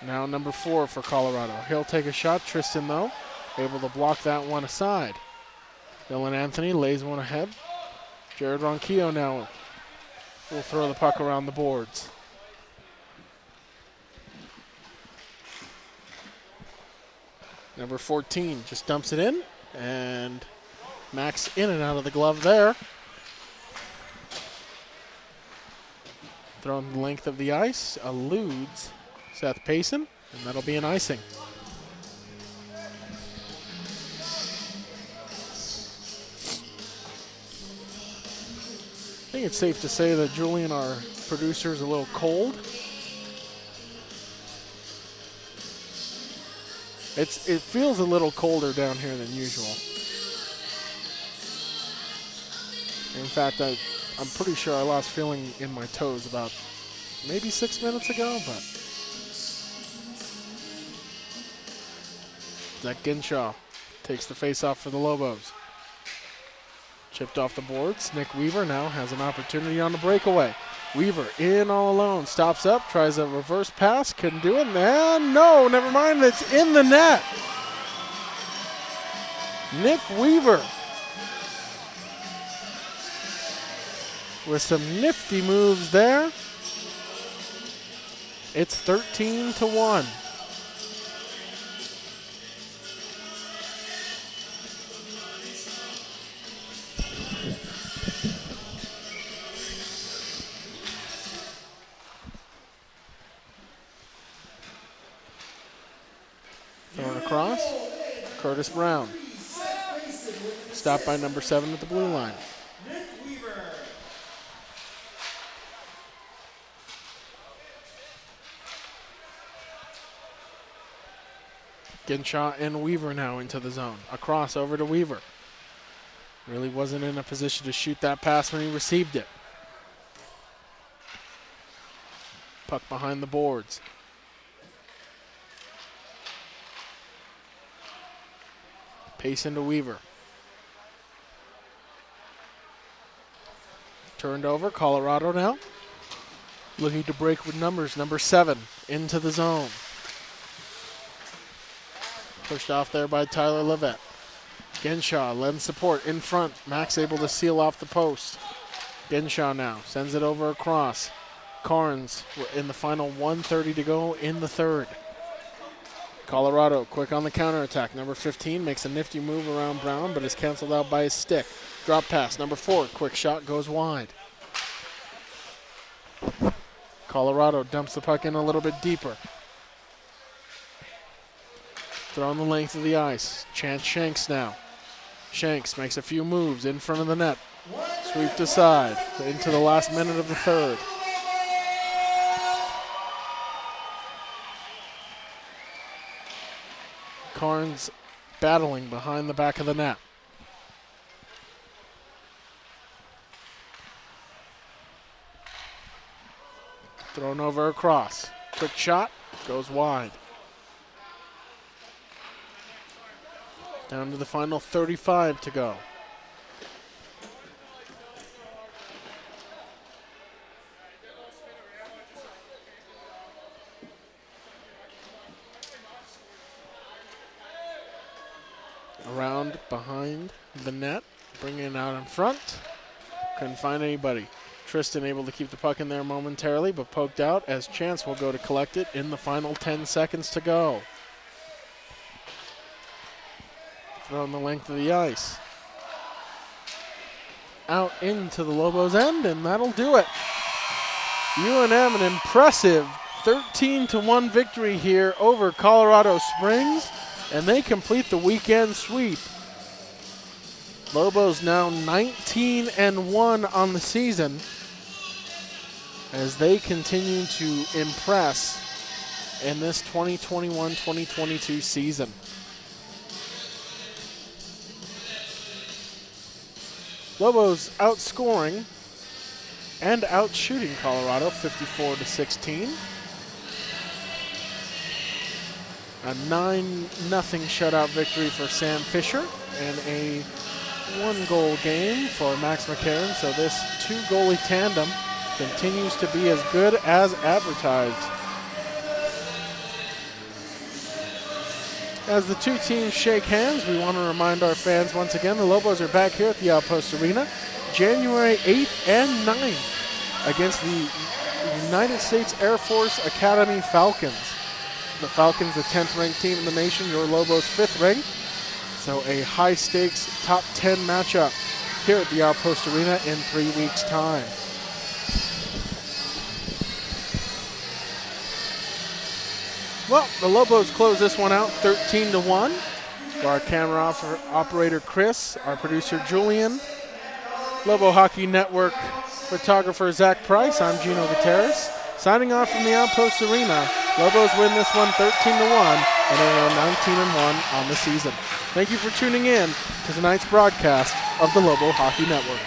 Now number 4 for Colorado. He'll take a shot. Tristan, though, able to block that one aside. Dylan Anthony lays one ahead. Jared Ronquillo now will throw the puck around the boards. Number 14 just dumps it in, and Max in and out of the glove there. Thrown the length of the ice, eludes Seth Payson, and that'll be an icing. I think it's safe to say that Julian, our producer, is a little cold. It feels a little colder down here than usual. In fact, I'm pretty sure I lost feeling in my toes about maybe 6 minutes ago, but Zach Ginshaw takes the face-off for the Lobos. Chipped off the boards. Nick Weaver now has an opportunity on the breakaway. Weaver in all alone. Stops up. Tries a reverse pass. Couldn't do it. And no, never mind. It's in the net. Nick Weaver with some nifty moves there. It's 13-1. Thrown across. Curtis Brown. Stopped by number 7 at the blue line. Ginshaw and Weaver now into the zone. Across over to Weaver. Really wasn't in a position to shoot that pass when he received it. Puck behind the boards. Pace into Weaver. Turned over. Colorado now. Looking to break with numbers. Number 7 into the zone. Pushed off there by Tyler Levette. Ginshaw lends support in front. Max able to seal off the post. Ginshaw now sends it over across. Carnes in the final 1:30 to go in the third. Colorado quick on the counterattack. Number 15 makes a nifty move around Brown, but is canceled out by his stick. Drop pass. Number 4, quick shot goes wide. Colorado dumps the puck in a little bit deeper. Throw on the length of the ice. Chance Shanks now. Shanks makes a few moves in front of the net. Sweep aside into the last minute of the third. Carnes battling behind the back of the net. Thrown over across. Quick shot, goes wide. Down to the final 35 to go. Around behind the net, bringing it out in front. Couldn't find anybody. Tristan able to keep the puck in there momentarily, but poked out as Chance will go to collect it in the final 10 seconds to go. Throw on the length of the ice. Out into the Lobos' end, and that'll do it. UNM, an impressive 13-1 victory here over Colorado Springs, and they complete the weekend sweep. Lobos now 19-1 on the season as they continue to impress in this 2021-2022 season. Lobos outscoring and outshooting Colorado 54-16. A 9-0 shutout victory for Sam Fisher and a 1-goal game for Max McCarron. So this 2-goalie tandem continues to be as good as advertised. As the two teams shake hands, we want to remind our fans once again, the Lobos are back here at the Outpost Arena January 8th and 9th against the United States Air Force Academy Falcons. The Falcons, the 10th ranked team in the nation, your Lobos 5th ranked. So a high stakes top 10 matchup here at the Outpost Arena in 3 weeks' time. Well, the Lobos close this one out 13-1. For our camera operator Chris, our producer Julian, Lobo Hockey Network photographer Zach Price, I'm Gino Gutierrez. Signing off from the Outpost Arena, Lobos win this one 13-1 and they are 19-1 on the season. Thank you for tuning in to tonight's broadcast of the Lobo Hockey Network.